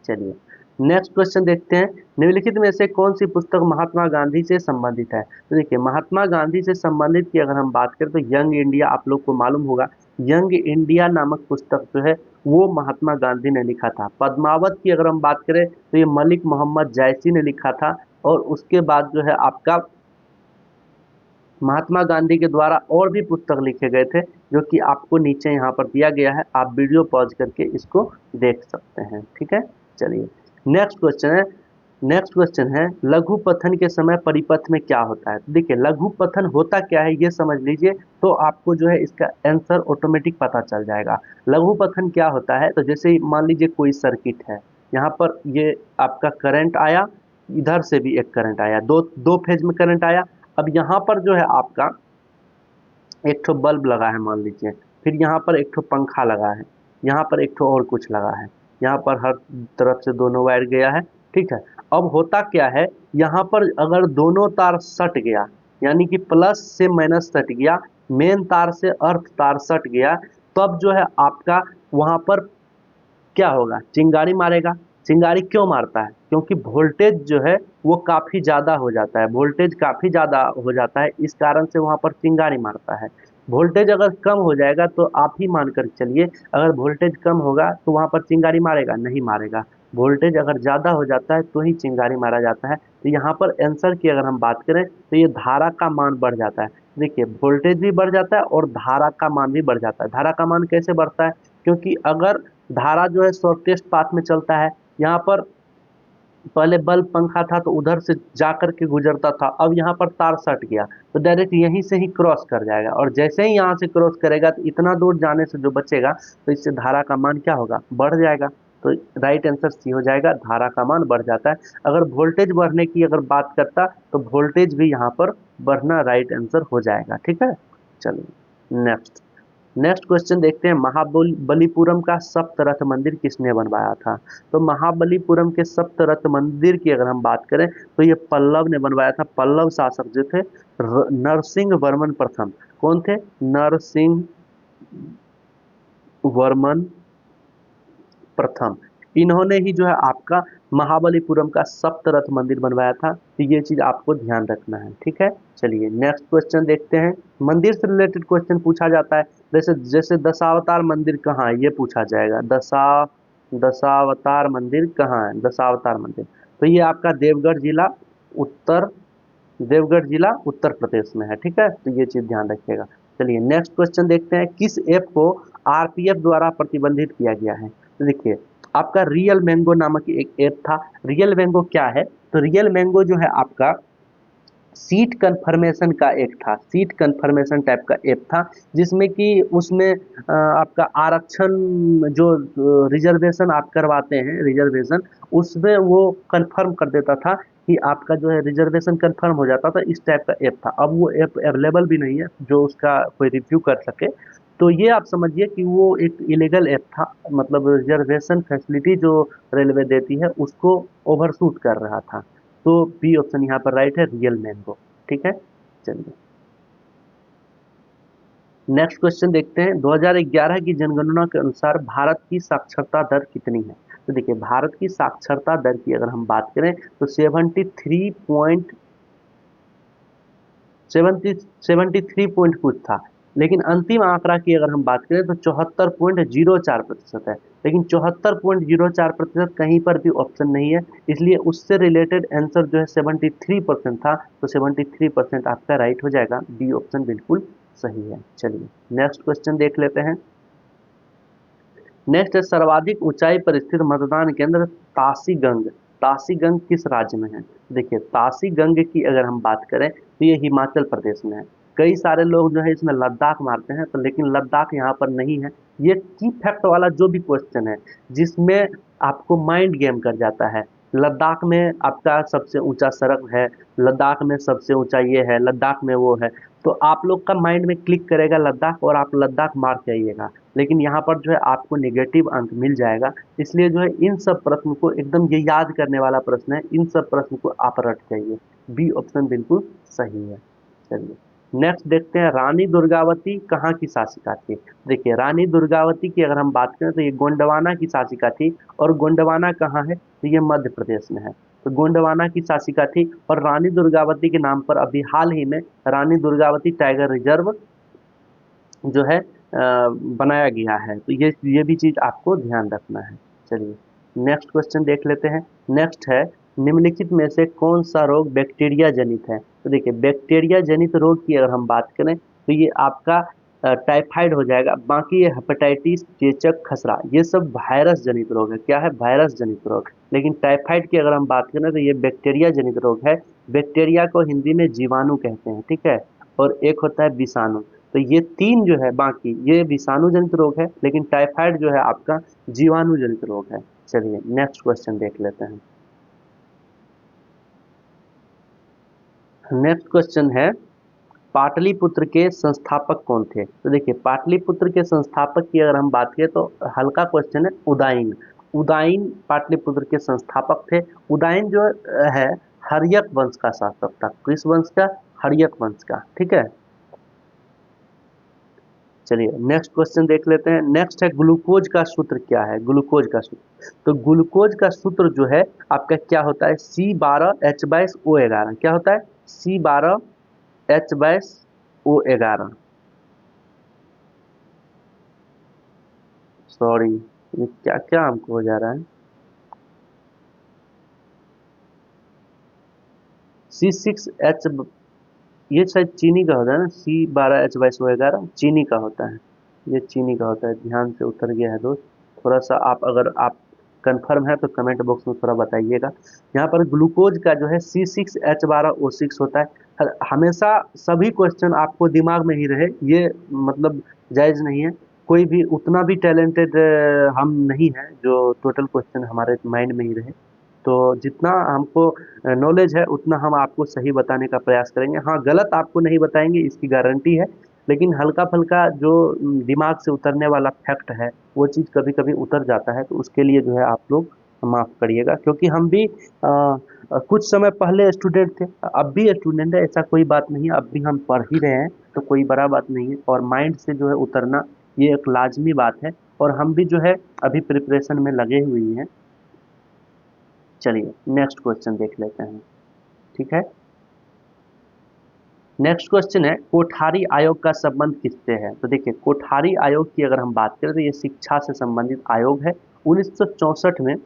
चलिए नेक्स्ट क्वेश्चन देखते हैं। निम्नलिखित में से कौन सी पुस्तक महात्मा गांधी से संबंधित है? तो देखिए महात्मा गांधी से संबंधित की अगर हम बात करें तो यंग इंडिया, आप लोग को मालूम होगा यंग इंडिया नामक पुस्तक जो है वो महात्मा गांधी ने लिखा था। पद्मावत की अगर हम बात करें तो ये मलिक मोहम्मद जैसी ने लिखा था। और उसके बाद जो है आपका महात्मा गांधी के द्वारा और भी पुस्तक लिखे गए थे, जो कि आपको नीचे यहाँ पर दिया गया है, आप वीडियो पॉज करके इसको देख सकते हैं। ठीक है, चलिए नेक्स्ट क्वेश्चन है। नेक्स्ट क्वेश्चन है लघु पथन के समय परिपथ में क्या होता है? देखिए लघु पथन होता क्या है ये समझ लीजिए, तो आपको जो है इसका आंसर ऑटोमेटिक पता चल जाएगा। लघु पथन क्या होता है, तो जैसे मान लीजिए कोई सर्किट है, यहाँ पर ये आपका करंट आया, इधर से भी एक करंट आया, दो दो फेज में करंट आया। अब यहाँ पर जो है आपका एक ठो बल्ब लगा है मान लीजिए, फिर यहाँ पर एक ठो पंखा लगा है, यहाँ पर एक ठो और कुछ लगा है, यहाँ पर हर तरफ से दोनों वायर गया है। ठीक है, अब होता क्या है, यहाँ पर अगर दोनों तार सट गया, यानी कि प्लस से माइनस सट गया, मेन तार से अर्थ तार सट गया, तब जो है आपका वहाँ पर क्या होगा, चिंगारी मारेगा। चिंगारी क्यों मारता है? क्योंकि वोल्टेज जो है वो काफ़ी ज़्यादा हो जाता है, वोल्टेज काफ़ी ज़्यादा हो जाता है, इस कारण से वहाँ पर चिंगारी मारता है। वोल्टेज अगर कम हो जाएगा तो आप ही मान कर चलिए, अगर वोल्टेज कम होगा तो वहाँ पर चिंगारी मारेगा? नहीं मारेगा। वोल्टेज अगर ज़्यादा हो जाता है तो ही चिंगारी मारा जाता है। तो यहाँ पर आंसर की अगर हम बात करें तो ये धारा का मान बढ़ जाता है। देखिए वोल्टेज भी बढ़ जाता है और धारा का मान भी बढ़ जाता है। धारा का मान कैसे बढ़ता है? क्योंकि अगर धारा जो है शॉर्टेस्ट पाथ में चलता है, यहाँ पर पहले बल्ब पंखा था तो उधर से जा कर के गुजरता था, अब यहाँ पर तार सट गया तो डायरेक्ट यहीं से ही क्रॉस कर जाएगा, और जैसे ही यहाँ से क्रॉस करेगा तो इतना दूर जाने से जो बचेगा तो इससे धारा का मान क्या होगा, बढ़ जाएगा। तो राइट आंसर सी हो जाएगा, धारा का मान बढ़ जाता है। अगर वोल्टेज बढ़ने की अगर बात करता तो वोल्टेज भी यहाँ पर बढ़ना राइट आंसर हो जाएगा। ठीक है, चलिए नेक्स्ट नेक्स्ट क्वेश्चन देखते हैं। महाबलीपुरम का सप्तरथ मंदिर किसने बनवाया था? तो महाबलीपुरम के सप्तरथ मंदिर की अगर हम बात करें तो ये पल्लव ने बनवाया था। पल्लव शासक जो थे नरसिंह वर्मन प्रथम। कौन थे? नरसिंह वर्मन प्रथम। इन्होंने ही जो है आपका महाबलीपुरम का सप्तरथ मंदिर बनवाया था, तो ये चीज आपको ध्यान रखना है। ठीक है, चलिए नेक्स्ट क्वेश्चन देखते हैं। मंदिर से रिलेटेड क्वेश्चन पूछा जाता है, जैसे जैसे दशावतार मंदिर कहाँ है ये पूछा जाएगा। दशावतार मंदिर कहाँ है? दशावतार मंदिर तो ये आपका देवगढ़ जिला उत्तर प्रदेश में है। ठीक है, तो ये चीज ध्यान रखिएगा। चलिए नेक्स्ट क्वेश्चन देखते हैं। किस ऐप को आरपीएफ द्वारा प्रतिबंधित किया गया है? तो देखिए आपका रियल मैंगो नामक एक ऐप था। रियल मैंगो क्या है? तो रियल मैंगो जो है आपका सीट कन्फर्मेशन का एक था, सीट कन्फर्मेशन टाइप का ऐप था, जिसमें कि उसमें आपका आरक्षण जो रिजर्वेशन आप करवाते हैं, रिजर्वेशन उसमें वो कंफर्म कर देता था कि आपका जो है रिजर्वेशन कंफर्म हो जाता था। इस टाइप का ऐप था। अब वो ऐप अवेलेबल भी नहीं है जो उसका कोई रिव्यू कर सके। तो ये आप समझिए कि वो एक इलीगल ऐप था, मतलब रिजर्वेशन फैसिलिटी जो रेलवे देती है उसको ओवरशूट कर रहा था। तो बी ऑप्शन यहाँ पर राइट है, रियल मैंगो। ठीक है, चलिए नेक्स्ट क्वेश्चन देखते हैं, 2011 की जनगणना के अनुसार भारत की साक्षरता दर कितनी है? तो देखिए भारत की साक्षरता दर की अगर हम बात करें तो 73 पॉइंट कुछ था, लेकिन अंतिम आंकड़ा की अगर हम बात करें तो 74.04% है। लेकिन 74.04% कहीं पर भी ऑप्शन नहीं है, इसलिए उससे रिलेटेड आंसर जो है 73% था, तो 73% आपका राइट हो जाएगा, बी ऑप्शन बिल्कुल सही है। चलिए नेक्स्ट क्वेश्चन देख लेते हैं। नेक्स्ट है, सर्वाधिक ऊंचाई पर स्थित मतदान केंद्र तासीगंग, तासीगंग किस राज्य में है? देखिए तासीगंग की अगर हम बात करें तो ये हिमाचल प्रदेश में है। कई सारे लोग जो है इसमें लद्दाख मारते हैं, तो लेकिन लद्दाख यहाँ पर नहीं है। ये की फैक्ट वाला जो भी क्वेश्चन है जिसमें आपको माइंड गेम कर जाता है, लद्दाख में आपका सबसे ऊंचा सड़क है, लद्दाख में सबसे ऊंचा ये है, लद्दाख में वो है, तो आप लोग का माइंड में क्लिक करेगा लद्दाख और आप लद्दाख मार के आइएगा। लेकिन यहाँ पर जो है आपको नेगेटिव अंक मिल जाएगा, इसलिए जो है इन सब प्रश्न को एकदम ये याद करने वाला प्रश्न है, इन सब प्रश्न को आप रट जाइए, बी ऑप्शन बिल्कुल सही है। चलिए नेक्स्ट देखते हैं, रानी दुर्गावती कहाँ की शासिका थी? देखिए रानी दुर्गावती की अगर हम बात करें तो ये गोंडवाना की शासिका थी, और गोंडवाना कहाँ है? तो ये मध्य प्रदेश में है। तो गोंडवाना की शासिका थी, और रानी दुर्गावती के नाम पर अभी हाल ही में रानी दुर्गावती टाइगर रिजर्व जो है बनाया गया है, तो ये भी चीज आपको ध्यान रखना है। चलिए नेक्स्ट क्वेश्चन देख लेते हैं। नेक्स्ट है, निम्नलिखित में से कौन सा रोग बैक्टीरिया जनित है? तो देखिए बैक्टीरिया जनित रोग की अगर हम बात करें तो ये आपका टाइफाइड हो जाएगा, बाकी ये हेपेटाइटिस, चेचक, खसरा, ये सब वायरस जनित रोग है। क्या है? वायरस जनित रोग। लेकिन टाइफाइड की अगर हम बात करें तो ये बैक्टीरिया जनित रोग है। बैक्टीरिया को हिंदी में जीवाणु कहते हैं, ठीक है, और एक होता है विषाणु। तो ये तीन जो है, बाकी ये विषाणु जनित रोग है, लेकिन टाइफाइड जो है आपका जीवाणु जनित रोग है। चलिए नेक्स्ट क्वेश्चन देख लेते हैं। नेक्स्ट क्वेश्चन है, पाटलिपुत्र के संस्थापक कौन थे? तो देखिए पाटलिपुत्र के संस्थापक की अगर हम बात करें तो हल्का क्वेश्चन है, उदाइन। उदाइन पाटलिपुत्र के संस्थापक थे। उदाइन जो है हर्यक वंश का शासक था। किस वंश का? हर्यक वंश का, ठीक है। चलिए नेक्स्ट क्वेश्चन देख लेते हैं। नेक्स्ट है, ग्लूकोज का सूत्र क्या है? ग्लूकोज का सूत्र, तो ग्लूकोज का सूत्र जो है आपका क्या होता है? C12H22O11। क्या होता है? C12H22O11। सॉरी, ये क्या क्या हमको हो जा रहा है? C6H, ये शायद चीनी का होता है ना, C12H22O11 चीनी का होता है, ये चीनी का होता है। ध्यान से उतर गया है दोस्त, थोड़ा सा आप अगर आप कंफर्म है तो कमेंट बॉक्स में थोड़ा बताइएगा। यहाँ पर ग्लूकोज का जो है C6H12O6 होता है। हमेशा सभी क्वेश्चन आपको दिमाग में ही रहे, ये मतलब जायज़ नहीं है। कोई भी उतना भी टैलेंटेड हम नहीं हैं जो टोटल क्वेश्चन हमारे माइंड में ही रहे। तो जितना हमको नॉलेज है उतना हम आपको सही बताने का प्रयास करेंगे। हाँ, गलत आपको नहीं बताएंगे इसकी गारंटी है, लेकिन हल्का-फुल्का जो दिमाग से उतरने वाला फैक्ट है, वो चीज़ कभी-कभी उतर जाता है, तो उसके लिए जो है आप लोग माफ़ करिएगा, क्योंकि हम भी कुछ समय पहले स्टूडेंट थे, अब भी स्टूडेंट है, ऐसा कोई बात नहीं है, अब भी हम पढ़ ही रहे हैं, तो कोई बड़ा बात नहीं है, और माइंड से जो है उतरना ये एक लाज़मी बात है, और हम भी जो है अभी प्रिपरेशन में लगे हुए हैं। चलिए नेक्स्ट क्वेश्चन देख लेते हैं, ठीक है। नेक्स्ट क्वेश्चन है, कोठारी आयोग का संबंध किससे है? तो देखिए कोठारी आयोग की अगर हम बात करें तो ये शिक्षा से संबंधित आयोग है। 1964 में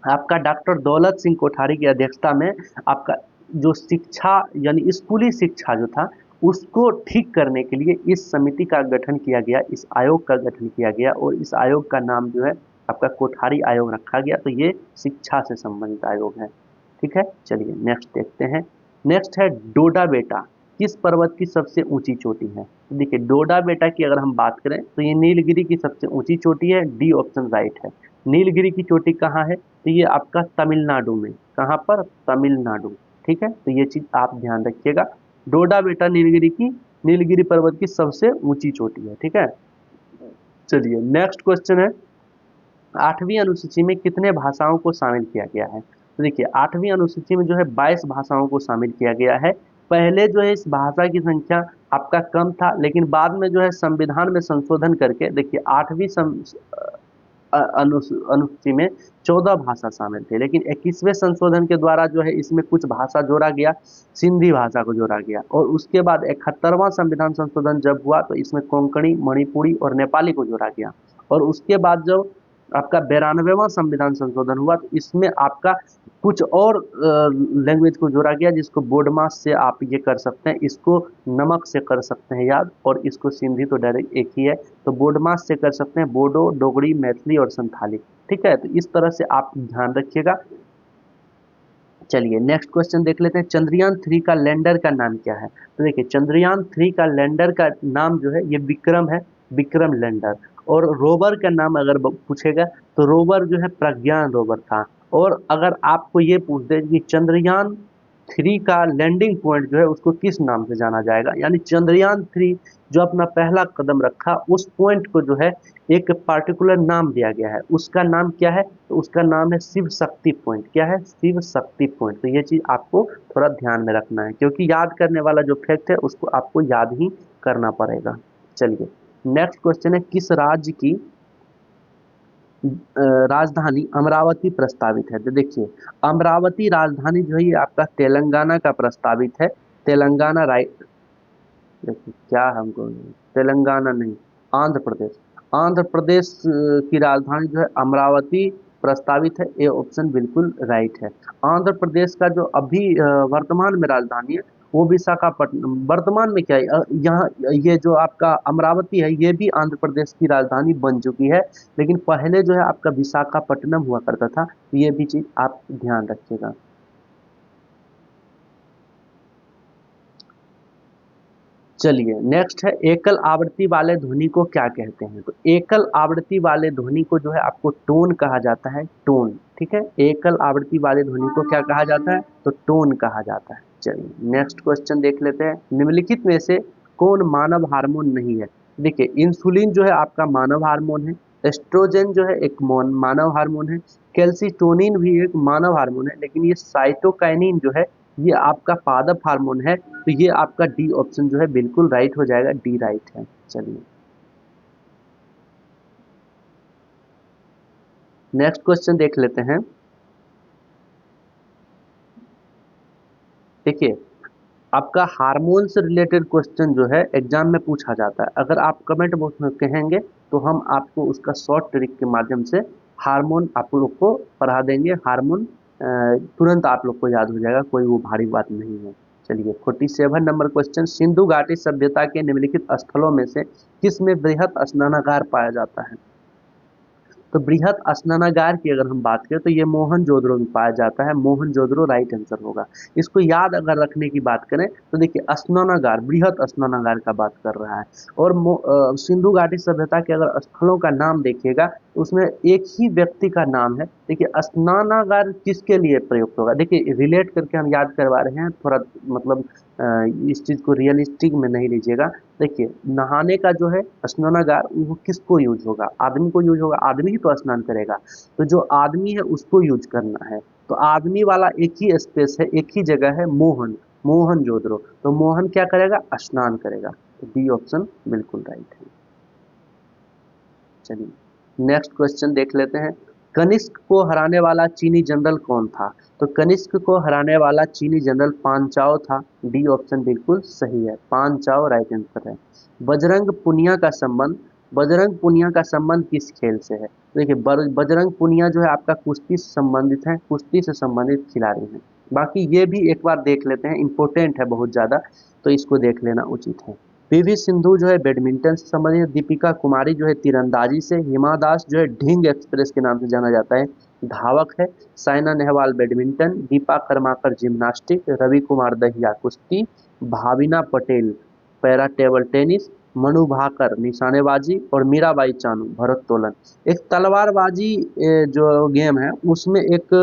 आपका डॉक्टर दौलत सिंह कोठारी की अध्यक्षता में आपका जो शिक्षा यानी स्कूली शिक्षा जो था उसको ठीक करने के लिए इस समिति का गठन किया गया, इस आयोग का गठन किया गया, और इस आयोग का नाम जो है आपका कोठारी आयोग रखा गया। तो ये शिक्षा से संबंधित आयोग है, ठीक है। चलिए नेक्स्ट देखते हैं। नेक्स्ट है, डोडा बेटा किस पर्वत की सबसे ऊंची चोटी है? तो देखिए डोडा बेटा की अगर हम बात करें तो ये नीलगिरी की सबसे ऊंची चोटी है, डी ऑप्शन राइट है। नीलगिरी की चोटी कहाँ है? तो ये आपका तमिलनाडु में। कहाँ पर? तमिलनाडु, ठीक है। तो ये चीज आप ध्यान रखिएगा, डोडा बेटा नीलगिरी की, नीलगिरी पर्वत की सबसे ऊंची चोटी है, ठीक है। चलिए नेक्स्ट क्वेश्चन है, आठवीं अनुसूची में कितने भाषाओं को शामिल किया गया है? तो देखिए आठवीं अनुसूची में जो है 22 भाषाओं को शामिल किया गया है। पहले जो है इस भाषा की संख्या आपका कम था, लेकिन बाद में जो है संविधान में संशोधन करके देखिए 8वीं अनुसूची में 14 भाषा शामिल थे, लेकिन 21वें संशोधन के द्वारा जो है इसमें कुछ भाषा जोड़ा गया, सिंधी भाषा को जोड़ा गया। और उसके बाद 71वां संविधान संशोधन जब हुआ तो इसमें कोंकणी, मणिपुरी और नेपाली को जोड़ा गया। और उसके बाद जब आपका 92वां संविधान संशोधन हुआ तो इसमें आपका कुछ और लैंग्वेज को जोड़ा गया, जिसको बोर्ड मास से आप ये कर सकते हैं, इसको नमक से कर सकते हैं याद, और इसको सिंधी तो डायरेक्ट एक ही है, तो बोर्ड मास से कर सकते हैं बोडो, डोगरी, मैथिली और संथाली। ठीक है, तो इस तरह से आप ध्यान रखिएगा। चलिए नेक्स्ट क्वेश्चन देख लेते हैं, चंद्रयान 3 का लैंडर का नाम क्या है? तो देखिए चंद्रयान 3 का लैंडर का नाम जो है ये विक्रम है, विक्रम लैंडर। और रोवर का नाम अगर पूछेगा तो रोवर जो है प्रज्ञान रोवर था। और अगर आपको ये पूछ दे कि चंद्रयान 3 का लैंडिंग पॉइंट जो है उसको किस नाम से जाना जाएगा, यानी चंद्रयान 3 जो अपना पहला कदम रखा उस पॉइंट को जो है एक पार्टिकुलर नाम दिया गया है, उसका नाम क्या है? तो उसका नाम है शिव शक्ति पॉइंट। क्या है? शिव शक्ति पॉइंट। तो ये चीज आपको थोड़ा ध्यान में रखना है, क्योंकि याद करने वाला जो फैक्ट है उसको आपको याद ही करना पड़ेगा। चलिए नेक्स्ट क्वेश्चन है, किस राज्य की राजधानी अमरावती प्रस्तावित है? तो देखिए अमरावती राजधानी जो है ये आपका तेलंगाना का प्रस्तावित है, तेलंगाना राइट। देखिए क्या हमको, तेलंगाना नहीं, आंध्र प्रदेश, आंध्र प्रदेश की राजधानी जो है अमरावती प्रस्तावित है, ये ऑप्शन बिल्कुल राइट है। आंध्र प्रदेश का जो अभी वर्तमान में राजधानी है वो विशाखापट्टनम, वर्तमान में क्या है यहाँ ये जो आपका अमरावती है ये भी आंध्र प्रदेश की राजधानी बन चुकी है, लेकिन पहले जो है आपका विशाखापट्टनम हुआ करता था। ये भी चीज आप ध्यान रखिएगा। चलिए नेक्स्ट है, एकल आवृत्ति वाले ध्वनि को क्या कहते हैं? तो एकल आवृत्ति वाले ध्वनि को जो है आपको टोन कहा जाता है, टोन। ठीक है, एकल आवृत्ति वाले ध्वनि को क्या कहा जाता है? तो टोन कहा जाता है। चलिए नेक्स्ट क्वेश्चन देख लेते हैं, निम्नलिखित में से कौन मानव हार्मोन नहीं है? देखिए इंसुलिन जो है आपका मानव हार्मोन है, एस्ट्रोजन जो है एक मानव हार्मोन है, कैल्सिटोनिन भी एक मानव हार्मोन है, लेकिन ये साइटोकाइनिन जो है ये आपका पादप हार्मोन है। तो ये आपका डी ऑप्शन जो है बिल्कुल राइट हो जाएगा, डी राइट है। चलिए नेक्स्ट क्वेश्चन देख लेते हैं। देखिए आपका हार्मोन से रिलेटेड क्वेश्चन जो है एग्जाम में पूछा जाता है, अगर आप कमेंट बॉक्स में कहेंगे तो हम आपको उसका शॉर्ट ट्रिक के माध्यम से हार्मोन आप लोग को पढ़ा देंगे। हार्मोन तुरंत आप लोग को याद हो जाएगा, कोई वो भारी बात नहीं है। चलिए 47 नंबर क्वेश्चन, सिंधु घाटी सभ्यता के निम्नलिखित स्थलों में से किस में बृहत स्नानागार पाया जाता है? तो बृहत स्नानागार की अगर हम बात करें तो ये मोहनजोदड़ो में पाया जाता है, मोहनजोदड़ो राइट आंसर होगा। इसको याद अगर रखने की बात करें तो देखिए स्नानागार, बृहत स्नानागार का बात कर रहा है। और सिंधु घाटी सभ्यता के अगर स्थलों का नाम देखिएगा तो उसमें एक ही व्यक्ति का नाम है। देखिए स्नानागार किसके लिए प्रयुक्त होगा, देखिए रिलेट करके हम याद करवा रहे हैं, थोड़ा मतलब इस चीज को रियलिस्टिक में नहीं लीजिएगा। देखिए नहाने का जो है स्नानागार वो किसको यूज होगा? आदमी को यूज होगा, आदमी ही तो स्नान करेगा। तो जो आदमी है उसको यूज करना है, तो आदमी वाला एक ही स्पेस है, एक ही जगह है, मोहन, मोहनजोदड़ो। तो मोहन क्या करेगा? स्नान करेगा। तो बी ऑप्शन बिल्कुल राइट है। चलिए नेक्स्ट क्वेश्चन देख लेते हैं, कनिष्क को हराने वाला चीनी जनरल कौन था? तो कनिष्क को हराने वाला चीनी जनरल पांचाओ था, डी ऑप्शन बिल्कुल सही है, पांचाओ राइट आंसर है। बजरंग पुनिया का संबंध, बजरंग पुनिया का संबंध किस खेल से है? देखिए बजरंग पुनिया जो है आपका कुश्ती से संबंधित है, कुश्ती से संबंधित खिलाड़ी हैं। बाकी ये भी एक बार देख लेते हैं, इंपॉर्टेंट है बहुत ज़्यादा, तो इसको देख लेना उचित है। पीवी सिंधु जो है बैडमिंटन से संबंधित, दीपिका कुमारी जो है तीरंदाजी से, हिमा दास जो है ढींग एक्सप्रेस के नाम से जाना जाता है, धावक है, साइना नेहवाल बैडमिंटन, दीपा कर्माकर जिम्नास्टिक, रवि कुमार दहिया कुश्ती, Bhavina Patel para table tennis, Manu Bhaker निशानेबाजी और मीराबाई चानू भरोत्तोलन। एक तलवारबाजी जो गेम है उसमें एक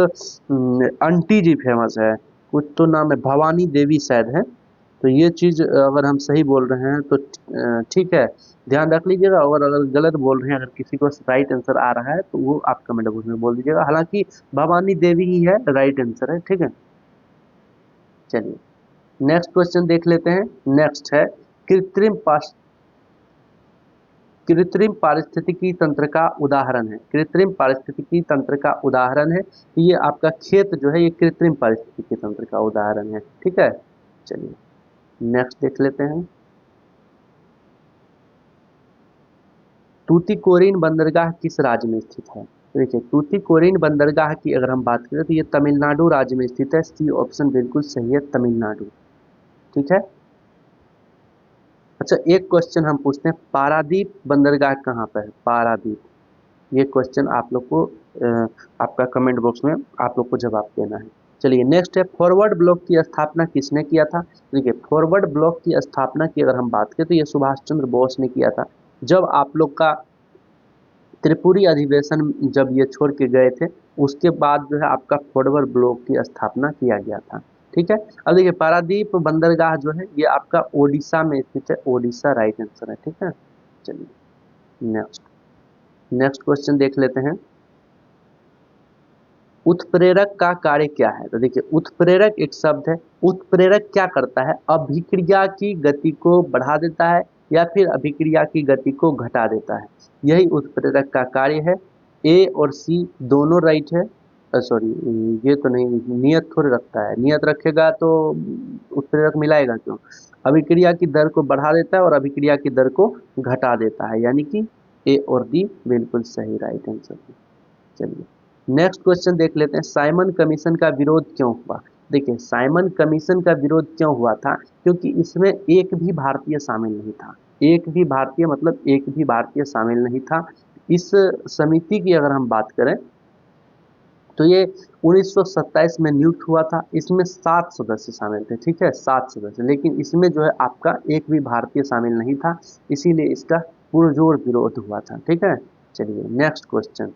आंटी जी फेमस है, कुछ तो नाम है, भवानी देवी शायद है। तो ये चीज़ अगर हम सही बोल रहे हैं तो ठीक है, ध्यान रख लीजिएगा। और अगर गलत बोल रहे हैं, अगर किसी को राइट आंसर आ रहा है तो वो आप कमेंट बॉक्स में बोल दीजिएगा। हालांकि भवानी देवी ही है राइट आंसर है। ठीक है, चलिए नेक्स्ट क्वेश्चन देख लेते हैं। नेक्स्ट है, कृत्रिम कृत्रिम पारिस्थितिकी तंत्र का उदाहरण है। कृत्रिम पारिस्थितिकी तंत्र का उदाहरण है। ये आपका खेत जो है ये कृत्रिम पारिस्थितिकी तंत्र का उदाहरण है। ठीक है, चलिए नेक्स्ट देख लेते हैं। तूतीकोरिन बंदरगाह किस राज्य में स्थित है? तो देखिए तूतीकोरिन बंदरगाह की अगर हम बात करें तो ये तमिलनाडु राज्य में स्थित है। सी ऑप्शन बिल्कुल सही है, तमिलनाडु। ठीक है, अच्छा एक क्वेश्चन हम पूछते हैं, पारादीप बंदरगाह कहाँ पर है? पारादीप, ये क्वेश्चन आप लोग को आपका कमेंट बॉक्स में आप लोग को जवाब देना है। चलिए नेक्स्ट है, फॉरवर्ड ब्लॉक की स्थापना किसने किया था? देखिए फॉरवर्ड ब्लॉक की स्थापना की अगर हम बात करें तो ये सुभाष चंद्र बोस ने किया था। जब आप लोग का त्रिपुरी अधिवेशन जब ये छोड़ के गए थे, उसके बाद जो है आपका फॉरवर्ड ब्लॉक की स्थापना किया गया था। ठीक है, अब देखिए पारादीप बंदरगाह जो है ये आपका ओडिशा में स्थित है। ओडिशा राइट आंसर है। ठीक है, चलिए नेक्स्ट नेक्स्ट क्वेश्चन देख लेते हैं। उत्प्रेरक का कार्य क्या है? तो देखिए उत्प्रेरक एक शब्द है। उत्प्रेरक क्या करता है? अभिक्रिया की गति को बढ़ा देता है या फिर अभिक्रिया की गति को घटा देता है, यही उत्प्रेरक का कार्य है। ए और सी दोनों राइट है। सॉरी, ये तो नहीं, नियत थोड़ी रखता है, नियत रखेगा तो उत्प्रेरक मिलाएगा क्यों? अभिक्रिया की दर को बढ़ा देता है और अभिक्रिया की दर को घटा देता है, यानी कि ए और डी बिल्कुल सही राइट आंसर है। चलिए नेक्स्ट क्वेश्चन देख लेते हैं, साइमन कमीशन का विरोध क्यों हुआ? देखिए साइमन कमीशन का विरोध क्यों हुआ था? क्योंकि इसमें एक भी भारतीय शामिल नहीं था। एक भी भारतीय मतलब एक भी भारतीय शामिल नहीं था। इस समिति की अगर हम बात करें तो ये 1927 में नियुक्त हुआ था। इसमें 7 सदस्य शामिल थे। ठीक है, 7 सदस्य, लेकिन इसमें जो है आपका एक भी भारतीय शामिल नहीं था, इसीलिए इसका पुरजोर विरोध हुआ था। ठीक है, चलिए नेक्स्ट क्वेश्चन,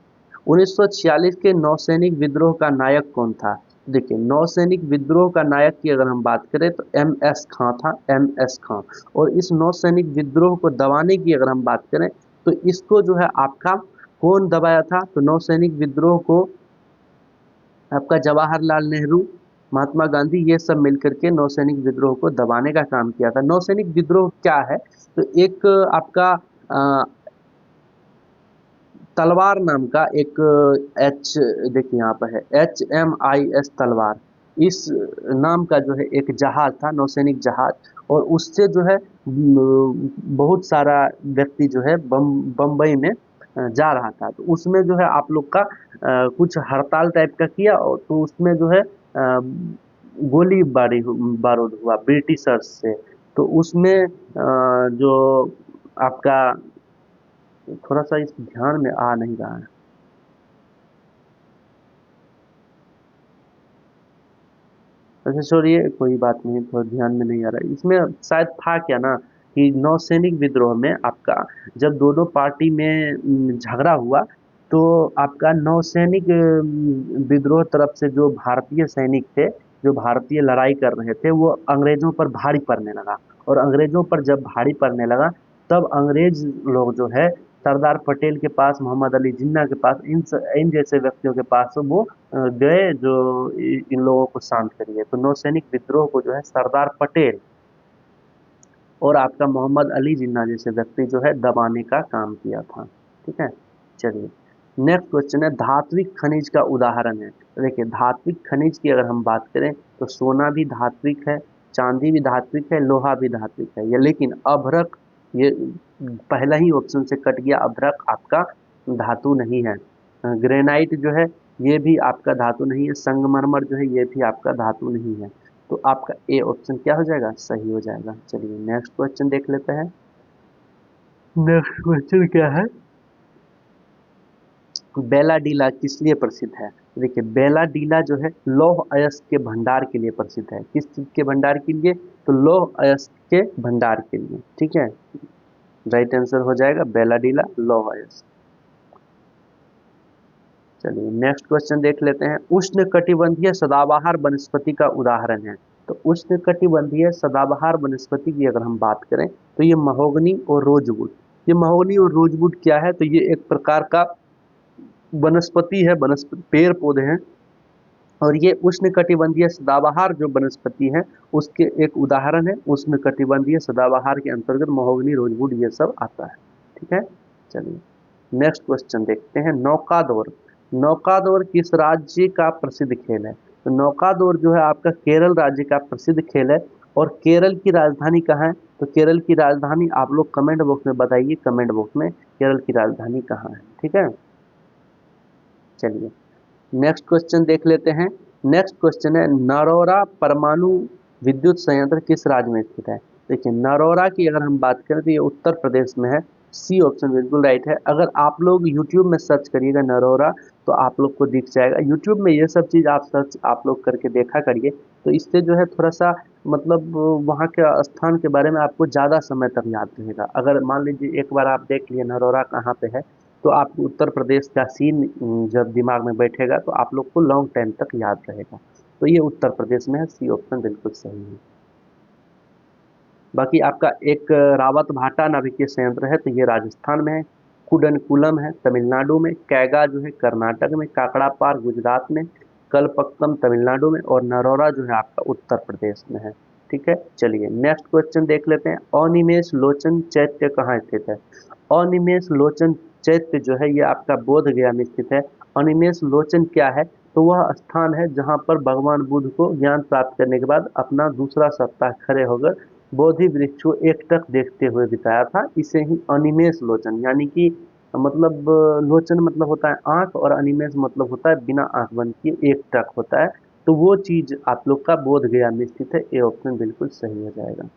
1946 के नौसैनिक विद्रोह का नायक कौन था? देखिए नौसैनिक विद्रोह का नायक की अगर हम बात करें तो एम एस खां था। एम एस खां। और इस नौसैनिक विद्रोह को दबाने की अगर हम बात करें तो इसको जो है आपका कौन दबाया था? तो नौसैनिक विद्रोह को आपका जवाहरलाल नेहरू, महात्मा गांधी, ये सब मिलकर के नौसैनिक विद्रोह को दबाने का काम किया था। नौसैनिक विद्रोह क्या है? तो एक आपका तलवार नाम का एक एच, देखिए यहाँ पर है HMIS तलवार, इस नाम का जो है एक जहाज था, नौसैनिक जहाज, और उससे जो है बहुत सारा व्यक्ति जो है बम्बई में जा रहा था। तो उसमें जो है आप लोग का कुछ हड़ताल टाइप का किया, और तो उसमें जो है गोलीबारी बारूद हुआ ब्रिटिशर्स से। तो उसमें जो आपका थोड़ा सा इस ध्यान में आ नहीं रहा है। अच्छा छोड़िए, कोई बात नहीं, थोड़ा ध्यान में नहीं आ रहा है। इसमें शायद था क्या ना कि नौसैनिक विद्रोह में आपका जब दोनों पार्टी में झगड़ा हुआ, तो आपका नौसैनिक विद्रोह तरफ से जो भारतीय सैनिक थे, जो भारतीय लड़ाई कर रहे थे, वो अंग्रेजों पर भारी पड़ने लगा। और अंग्रेजों पर जब भारी पड़ने लगा तब अंग्रेज लोग जो है सरदार पटेल के पास, मोहम्मद अली जिन्ना के पास, इन जैसे व्यक्तियों के पास वो गए जो इन लोगों को शांत करिए। तो नौसैनिक विद्रोह को जो है सरदार पटेल और आपका मोहम्मद अली जिन्ना जैसे व्यक्ति जो है दबाने का काम किया था। ठीक है, चलिए नेक्स्ट क्वेश्चन है, धात्विक खनिज का उदाहरण है। तो देखिए धात्विक खनिज की अगर हम बात करें तो सोना भी धात्विक है, चांदी भी धात्विक है, लोहा भी धात्विक है, ये लेकिन अभ्रक, ये पहला ही ऑप्शन से कट गया, अभ्रक आपका धातु नहीं है। ग्रेनाइट जो है ये भी आपका धातु नहीं है। संगमरमर जो है ये भी आपका धातु नहीं है। तो आपका ए ऑप्शन क्या हो जाएगा? सही हो जाएगा। चलिए नेक्स्ट क्वेश्चन देख लेते हैं। नेक्स्ट क्वेश्चन क्या है, बेलाडीला किस लिए प्रसिद्ध है? देखिए बेलाडीला जो है लौह अयस्क के भंडार के लिए प्रसिद्ध है। किस चीज के भंडार के लिए? तो लौह अयस्क के भंडार के लिए। ठीक है, राइट आंसर हो जाएगा बेलाडीला, लौह अयस्क। चलिए नेक्स्ट क्वेश्चन देख लेते हैं, उष्णकटिबंधीय सदाबहार वनस्पति का उदाहरण है। तो उष्णकटिबंधीय सदाबहार वनस्पति की अगर हम बात करें तो ये महोगनी और रोजवुड। ये महोगनी और रोजवुड क्या है? तो ये एक प्रकार का वनस्पति है, वनस्पति पेड़ पौधे हैं और ये उष्णकटिबंधीय सदाबहार जो वनस्पति है उसके एक उदाहरण है। उष्णकटिबंधीय सदाबहार के अंतर्गत महोगनी, रोजवुड ये सब आता है। ठीक है, चलिए नेक्स्ट क्वेश्चन देखते हैं। नौकादौर, नौकादौर किस राज्य का प्रसिद्ध खेल है? तो नौकादौर जो है आपका केरल राज्य का प्रसिद्ध खेल है। और केरल की राजधानी कहाँ है? तो केरल की राजधानी आप लोग कमेंट बॉक्स में बताइए, कमेंट बॉक्स में केरल की राजधानी कहाँ है। ठीक है, चलिए नेक्स्ट क्वेश्चन देख लेते हैं। नेक्स्ट क्वेश्चन है नरोरा परमाणु विद्युत संयंत्र किस राज्य में स्थित है? देखिए नरोरा की अगर हम बात करें तो ये उत्तर प्रदेश में है। सी ऑप्शन बिल्कुल राइट है। अगर आप लोग यूट्यूब में सर्च करिएगा नरोरा तो आप लोग को दिख जाएगा। यूट्यूब में ये सब चीज़ आप सर्च आप लोग करके देखा करिए, तो इससे जो है थोड़ा सा मतलब वहाँ के स्थान के बारे में आपको ज़्यादा समय तक याद रहेगा। अगर मान लीजिए एक बार आप देख लिए नरोरा कहाँ पे है, तो आपको उत्तर प्रदेश का सीन जब दिमाग में बैठेगा तो आप लोग को लॉन्ग टाइम तक याद रहेगा। तो ये उत्तर प्रदेश में है, सी ऑप्शन बिल्कुल सही है। बाकी आपका एक रावत भाटा नाभिकीय संयंत्र है, तो ये राजस्थान में है। कुडनकुलम है तमिलनाडु में, कैगा जो है कर्नाटक में, काकड़ापार गुजरात में, कलपक्कम तमिलनाडु में और नरोरा जो है आपका उत्तर प्रदेश में है। ठीक है, चलिए नेक्स्ट क्वेश्चन देख लेते हैं। अनिमेष लोचन चैत्य कहाँ स्थित है? अनिमेष लोचन चैत्य जो है ये आपका बोध गया में स्थित है। अनिमेष लोचन क्या है? तो वह स्थान है जहाँ पर भगवान बुद्ध को ज्ञान प्राप्त करने के बाद अपना दूसरा सप्ताह खड़े होकर बोधि वृक्ष को एकटक देखते हुए बिताया था। इसे ही अनिमेष लोचन यानी कि मतलब लोचन मतलब होता है आंख और अनिमेष मतलब होता है बिना आंख बंद किए एकटक होता है। तो वो चीज आप लोग का बोध गया में स्थित है। ए ऑप्शन बिल्कुल सही हो जाएगा।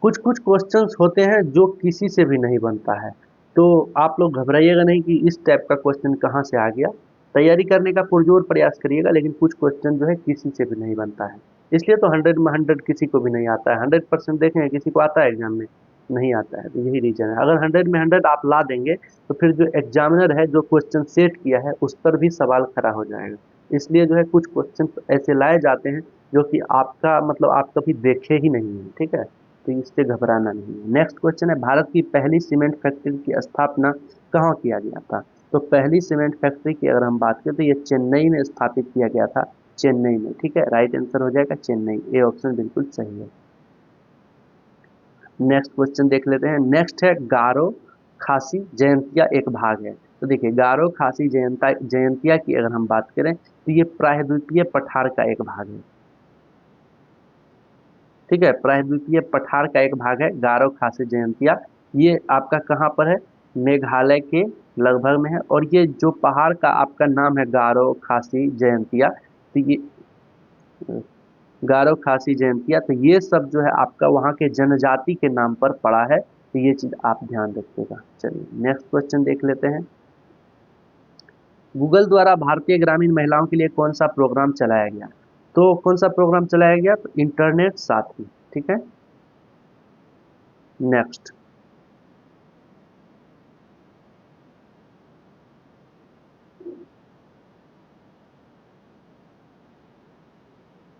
कुछ कुछ क्वेश्चंस होते हैं जो किसी से भी नहीं बनता है, तो आप लोग घबराइएगा नहीं कि इस टाइप का क्वेश्चन कहाँ से आ गया। तैयारी करने का पुरजोर प्रयास करिएगा, लेकिन कुछ क्वेश्चन जो है किसी से भी नहीं बनता है। इसलिए तो 100 में 100 किसी को भी नहीं आता है। 100% देखें किसी को आता है एग्जाम में? नहीं आता है। तो यही रीजन है। अगर 100 में 100 आप ला देंगे तो फिर जो एग्जामिनर है जो क्वेश्चन सेट किया है उस पर भी सवाल खड़ा हो जाएगा। इसलिए जो है कुछ क्वेश्चन ऐसे लाए जाते हैं जो कि आपका मतलब आप कभी देखे ही नहीं है। ठीक है, तो इससे घबराना नहीं है। नेक्स्ट क्वेश्चन है भारत की पहली सीमेंट फैक्ट्री की स्थापना कहाँ किया गया था? तो पहली सीमेंट फैक्ट्री की अगर हम बात करें तो ये चेन्नई में स्थापित किया गया था। चेन्नई में। ठीक है, राइट आंसर हो जाएगा चेन्नई। ए ऑप्शन बिल्कुल सही है। नेक्स्ट क्वेश्चन देख लेते हैं। नेक्स्ट है गारो खासी जयंतिया एक भाग है। तो देखिए गारो खासी जयंतिया की अगर हम बात करें तो ये प्रायद्वीपीय पठार का एक भाग है। ठीक है, प्रायद्वीपीय पठार का एक भाग है गारो खासी जयंतिया। ये आपका कहाँ पर है? मेघालय के लगभग में है। और ये जो पहाड़ का आपका नाम है गारो खासी जयंतिया, तो ये गारो खासी जयंतिया, तो ये सब जो है आपका वहाँ के जनजाति के नाम पर पड़ा है। तो ये चीज आप ध्यान रखिएगा। चलिए नेक्स्ट क्वेश्चन देख लेते हैं। गूगल द्वारा भारतीय ग्रामीण महिलाओं के लिए कौन सा प्रोग्राम चलाया गया? तो कौन सा प्रोग्राम चलाया गया? तो इंटरनेट साथी। ठीक है, नेक्स्ट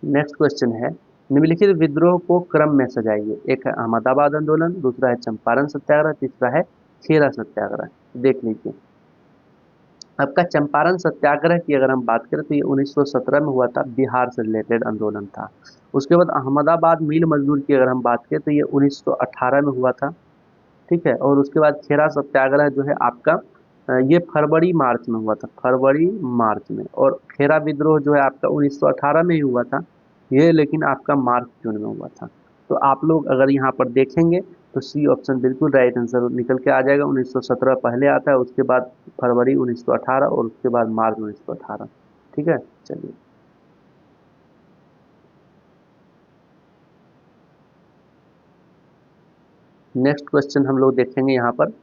नेक्स्ट क्वेश्चन है निम्नलिखित विद्रोह को क्रम में सजाइए। एक है अहमदाबाद आंदोलन, दूसरा है चंपारण सत्याग्रह, तीसरा है खेरा सत्याग्रह। देख लीजिए आपका चंपारण सत्याग्रह की अगर हम बात करें तो ये 1917 में हुआ था, बिहार से रिलेटेड आंदोलन था। उसके बाद अहमदाबाद मिल मजदूर की अगर हम बात करें तो ये 1918 में हुआ था। ठीक है, और उसके बाद खेरा सत्याग्रह जो है आपका ये फरवरी मार्च में हुआ था, फरवरी मार्च में। और खेरा विद्रोह जो है आपका 1918 में ही हुआ था ये, लेकिन आपका मार्च जून में हुआ था। तो आप लोग अगर यहाँ पर देखेंगे तो सी ऑप्शन बिल्कुल राइट आंसर निकल के आ जाएगा। 1917 पहले आता है, उसके बाद फरवरी 1918 और उसके बाद मार्च 1918। ठीक है, चलिए नेक्स्ट क्वेश्चन हम लोग देखेंगे यहाँ पर।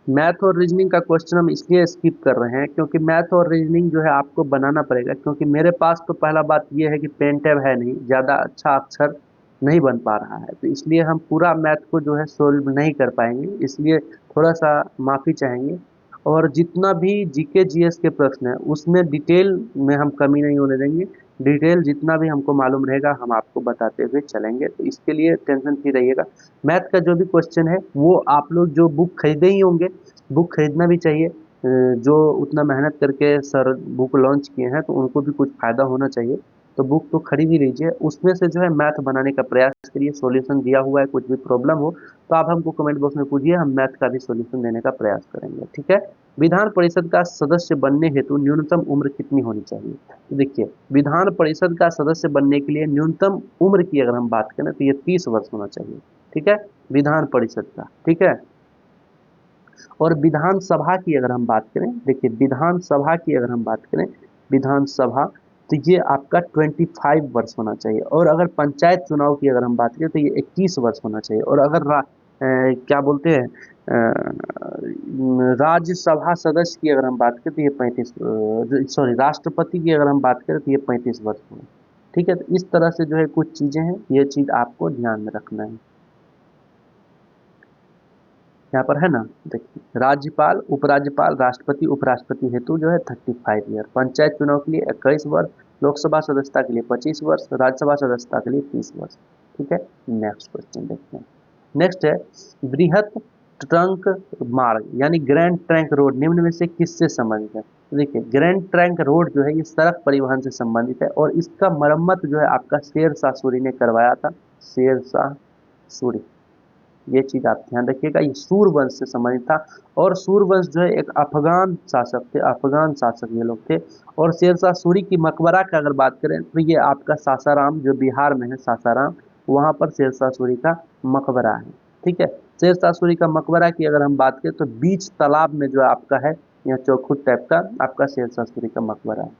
मैथ और रीजनिंग का क्वेश्चन हम इसलिए स्किप कर रहे हैं क्योंकि मैथ और रीजनिंग जो है आपको बनाना पड़ेगा, क्योंकि मेरे पास तो पहला बात ये है कि पेन टैब है नहीं, ज़्यादा अच्छा अक्षर नहीं बन पा रहा है, तो इसलिए हम पूरा मैथ को जो है सोल्व नहीं कर पाएंगे, इसलिए थोड़ा सा माफ़ी चाहेंगे। और जितना भी जीके जीएस के प्रश्न है उसमें डिटेल में हम कमी नहीं होने देंगे। डिटेल जितना भी हमको मालूम रहेगा हम आपको बताते हुए चलेंगे, तो इसके लिए टेंशन फ्री रहिएगा। मैथ का जो भी क्वेश्चन है वो आप लोग जो बुक खरीदे ही होंगे, बुक खरीदना भी चाहिए। जो उतना मेहनत करके सर बुक लॉन्च किए हैं तो उनको भी कुछ फ़ायदा होना चाहिए, तो बुक तो खरीद ही लीजिए। उसमें से जो है मैथ बनाने का प्रयास करिए, सॉल्यूशन दिया हुआ है, कुछ भी प्रॉब्लम हो तो आप हमको कमेंट बॉक्स में पूछिए, हम मैथ का भी सॉल्यूशन देने का प्रयास करेंगे, ठीक है। विधान परिषद का सदस्य बनने हेतु न्यूनतम उम्र कितनी होनी चाहिए? तो देखिए, विधान परिषद का सदस्य बनने के लिए न्यूनतम उम्र की अगर हम बात करें तो ये 30 वर्ष होना चाहिए, ठीक है, विधान परिषद का, ठीक है। और विधानसभा की अगर हम बात करें, देखिए विधानसभा की अगर हम बात करें, विधानसभा, तो ये आपका 25 वर्ष होना चाहिए। और अगर पंचायत चुनाव की अगर हम बात करें तो ये 21 वर्ष होना चाहिए। और अगर क्या बोलते हैं राज्यसभा सदस्य की अगर हम बात करें तो ये 35, सॉरी राष्ट्रपति की अगर हम बात करें तो ये 35 वर्ष होना, ठीक है। तो इस तरह से जो है कुछ चीज़ें हैं, ये चीज़ आपको ध्यान में रखना है। यहाँ पर है ना, देखिए राज्यपाल, उपराज्यपाल, राष्ट्रपति, उपराष्ट्रपति हेतु जो है 35 ईयर, पंचायत चुनाव के लिए 21 वर्ष, लोकसभा सदस्यता के लिए 25 वर्ष, राज्यसभा सदस्यता के लिए 30 वर्ष, ठीक है। नेक्स्ट क्वेश्चन देखते हैं। नेक्स्ट है, बृहत ट्रंक मार्ग यानी ग्रैंड ट्रंक रोड निम्न में से किससे संबंधित है? तो देखिए ग्रैंड ट्रंक रोड जो है ये सड़क परिवहन से संबंधित है, और इसका मरम्मत जो है आपका शेरशाह सूरी ने करवाया था, शेरशाह सूरी। ये चीज़ आप ध्यान रखिएगा, ये सूरवंश से संबंधित था। और सूरवंश जो है एक अफगान शासक थे, अफगान शासक ये लोग थे। और शेरशाह सूरी की मकबरा की अगर बात करें तो ये आपका सासाराम, जो बिहार में है सासाराम, वहाँ पर शेरशाह सूरी का मकबरा है, ठीक है। शेरशाह सूरी का मकबरा की अगर हम बात करें तो बीच तालाब में जो आपका है, यहाँ चौखुट टाइप का आपका शेरशाह सूरी का मकबरा है,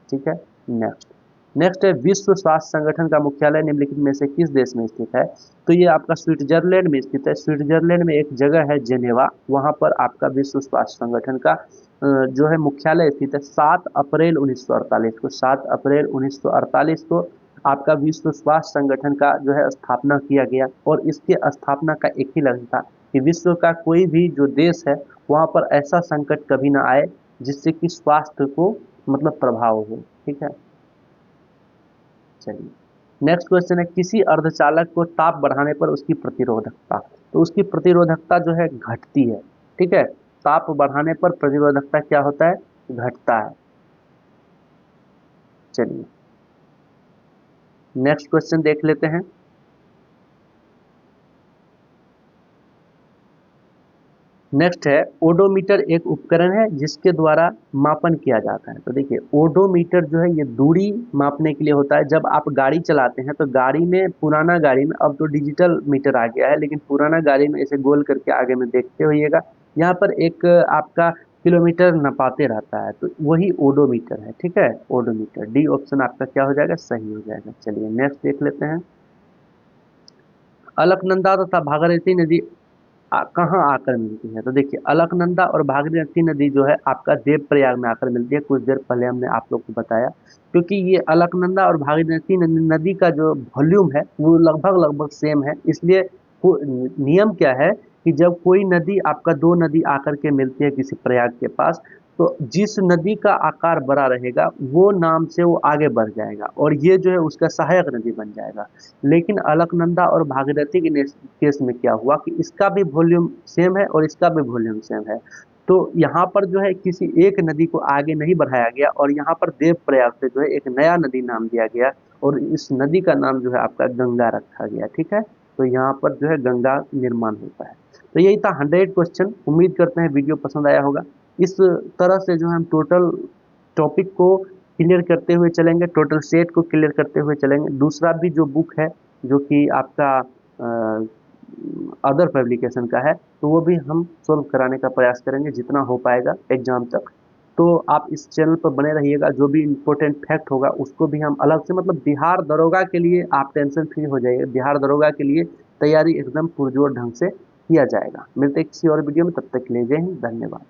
ठीक है। नेक्स्ट, नेक्स्ट है, विश्व स्वास्थ्य संगठन का मुख्यालय निम्नलिखित में से किस देश में स्थित है? तो ये आपका स्विट्जरलैंड में स्थित है। स्विट्जरलैंड में एक जगह है जेनेवा, वहाँ पर आपका विश्व स्वास्थ्य संगठन का जो है मुख्यालय स्थित है। 7 अप्रैल 1948 को, 7 अप्रैल 1948 को आपका विश्व स्वास्थ्य संगठन का जो है स्थापना किया गया। और इसके स्थापना का एक ही लक्ष्य था कि विश्व का कोई भी जो देश है वहाँ पर ऐसा संकट कभी ना आए जिससे कि स्वास्थ्य को मतलब प्रभाव हो, ठीक है। चलिए, नेक्स्ट क्वेश्चन है, किसी अर्धचालक को ताप बढ़ाने पर उसकी प्रतिरोधकता, तो उसकी प्रतिरोधकता जो है घटती है, ठीक है। ताप बढ़ाने पर प्रतिरोधकता क्या होता है? घटता है। चलिए, नेक्स्ट क्वेश्चन देख लेते हैं। नेक्स्ट है, ओडोमीटर एक उपकरण है जिसके द्वारा मापन किया जाता है। तो देखिए ओडोमीटर जो है ये दूरी मापने के लिए होता है। जब आप गाड़ी चलाते हैं तो गाड़ी में, पुराना गाड़ी में, अब तो डिजिटल मीटर आ गया है, लेकिन पुराना गाड़ी में ऐसे गोल करके आगे में देखते होइएगा, यहाँ पर एक आपका किलोमीटर नपाते रहता है, तो वही ओडोमीटर है, ठीक है। ओडोमीटर, डी ऑप्शन आपका क्या हो जाएगा? सही हो जाएगा। चलिए नेक्स्ट देख लेते हैं। अलकनंदा तथा भागीरथी नदी कहाँ आकर मिलती है? तो देखिए अलकनंदा और भागीरथी नदी जो है आपका देवप्रयाग में आकर मिलती है। कुछ देर पहले हमने आप लोग को बताया। क्योंकि ये अलकनंदा और भागीरथी नदी का जो वॉल्यूम है वो लगभग लगभग सेम है, इसलिए नियम क्या है कि जब कोई नदी, आपका दो नदी आकर के मिलती है किसी प्रयाग के पास, तो जिस नदी का आकार बड़ा रहेगा वो नाम से वो आगे बढ़ जाएगा और ये जो है उसका सहायक नदी बन जाएगा। लेकिन अलकनंदा और भागीरथी के केस में क्या हुआ कि इसका भी वॉल्यूम सेम है और इसका भी वॉल्यूम सेम है, तो यहाँ पर जो है किसी एक नदी को आगे नहीं बढ़ाया गया और यहाँ पर देवप्रयाग से जो है एक नया नदी नाम दिया गया और इस नदी का नाम जो है आपका गंगा रखा गया, ठीक है। तो यहाँ पर जो है गंगा निर्माण होता है। तो यही था 100 क्वेश्चन। उम्मीद करते हैं वीडियो पसंद आया होगा। इस तरह से जो है हम टोटल टॉपिक को क्लियर करते हुए चलेंगे, टोटल सेट को क्लियर करते हुए चलेंगे। दूसरा भी जो बुक है जो कि आपका अदर पब्लिकेशन का है, तो वो भी हम सॉल्व कराने का प्रयास करेंगे जितना हो पाएगा एग्जाम तक। तो आप इस चैनल पर बने रहिएगा, जो भी इम्पोर्टेंट फैक्ट होगा उसको भी हम अलग से, मतलब बिहार दरोगा के लिए आप टेंशन फ्री हो जाइए, बिहार दरोगा के लिए तैयारी एकदम पुरजोर ढंग से किया जाएगा। मिलते हैं किसी और वीडियो में, तब तक के लिए जय हिंद, धन्यवाद।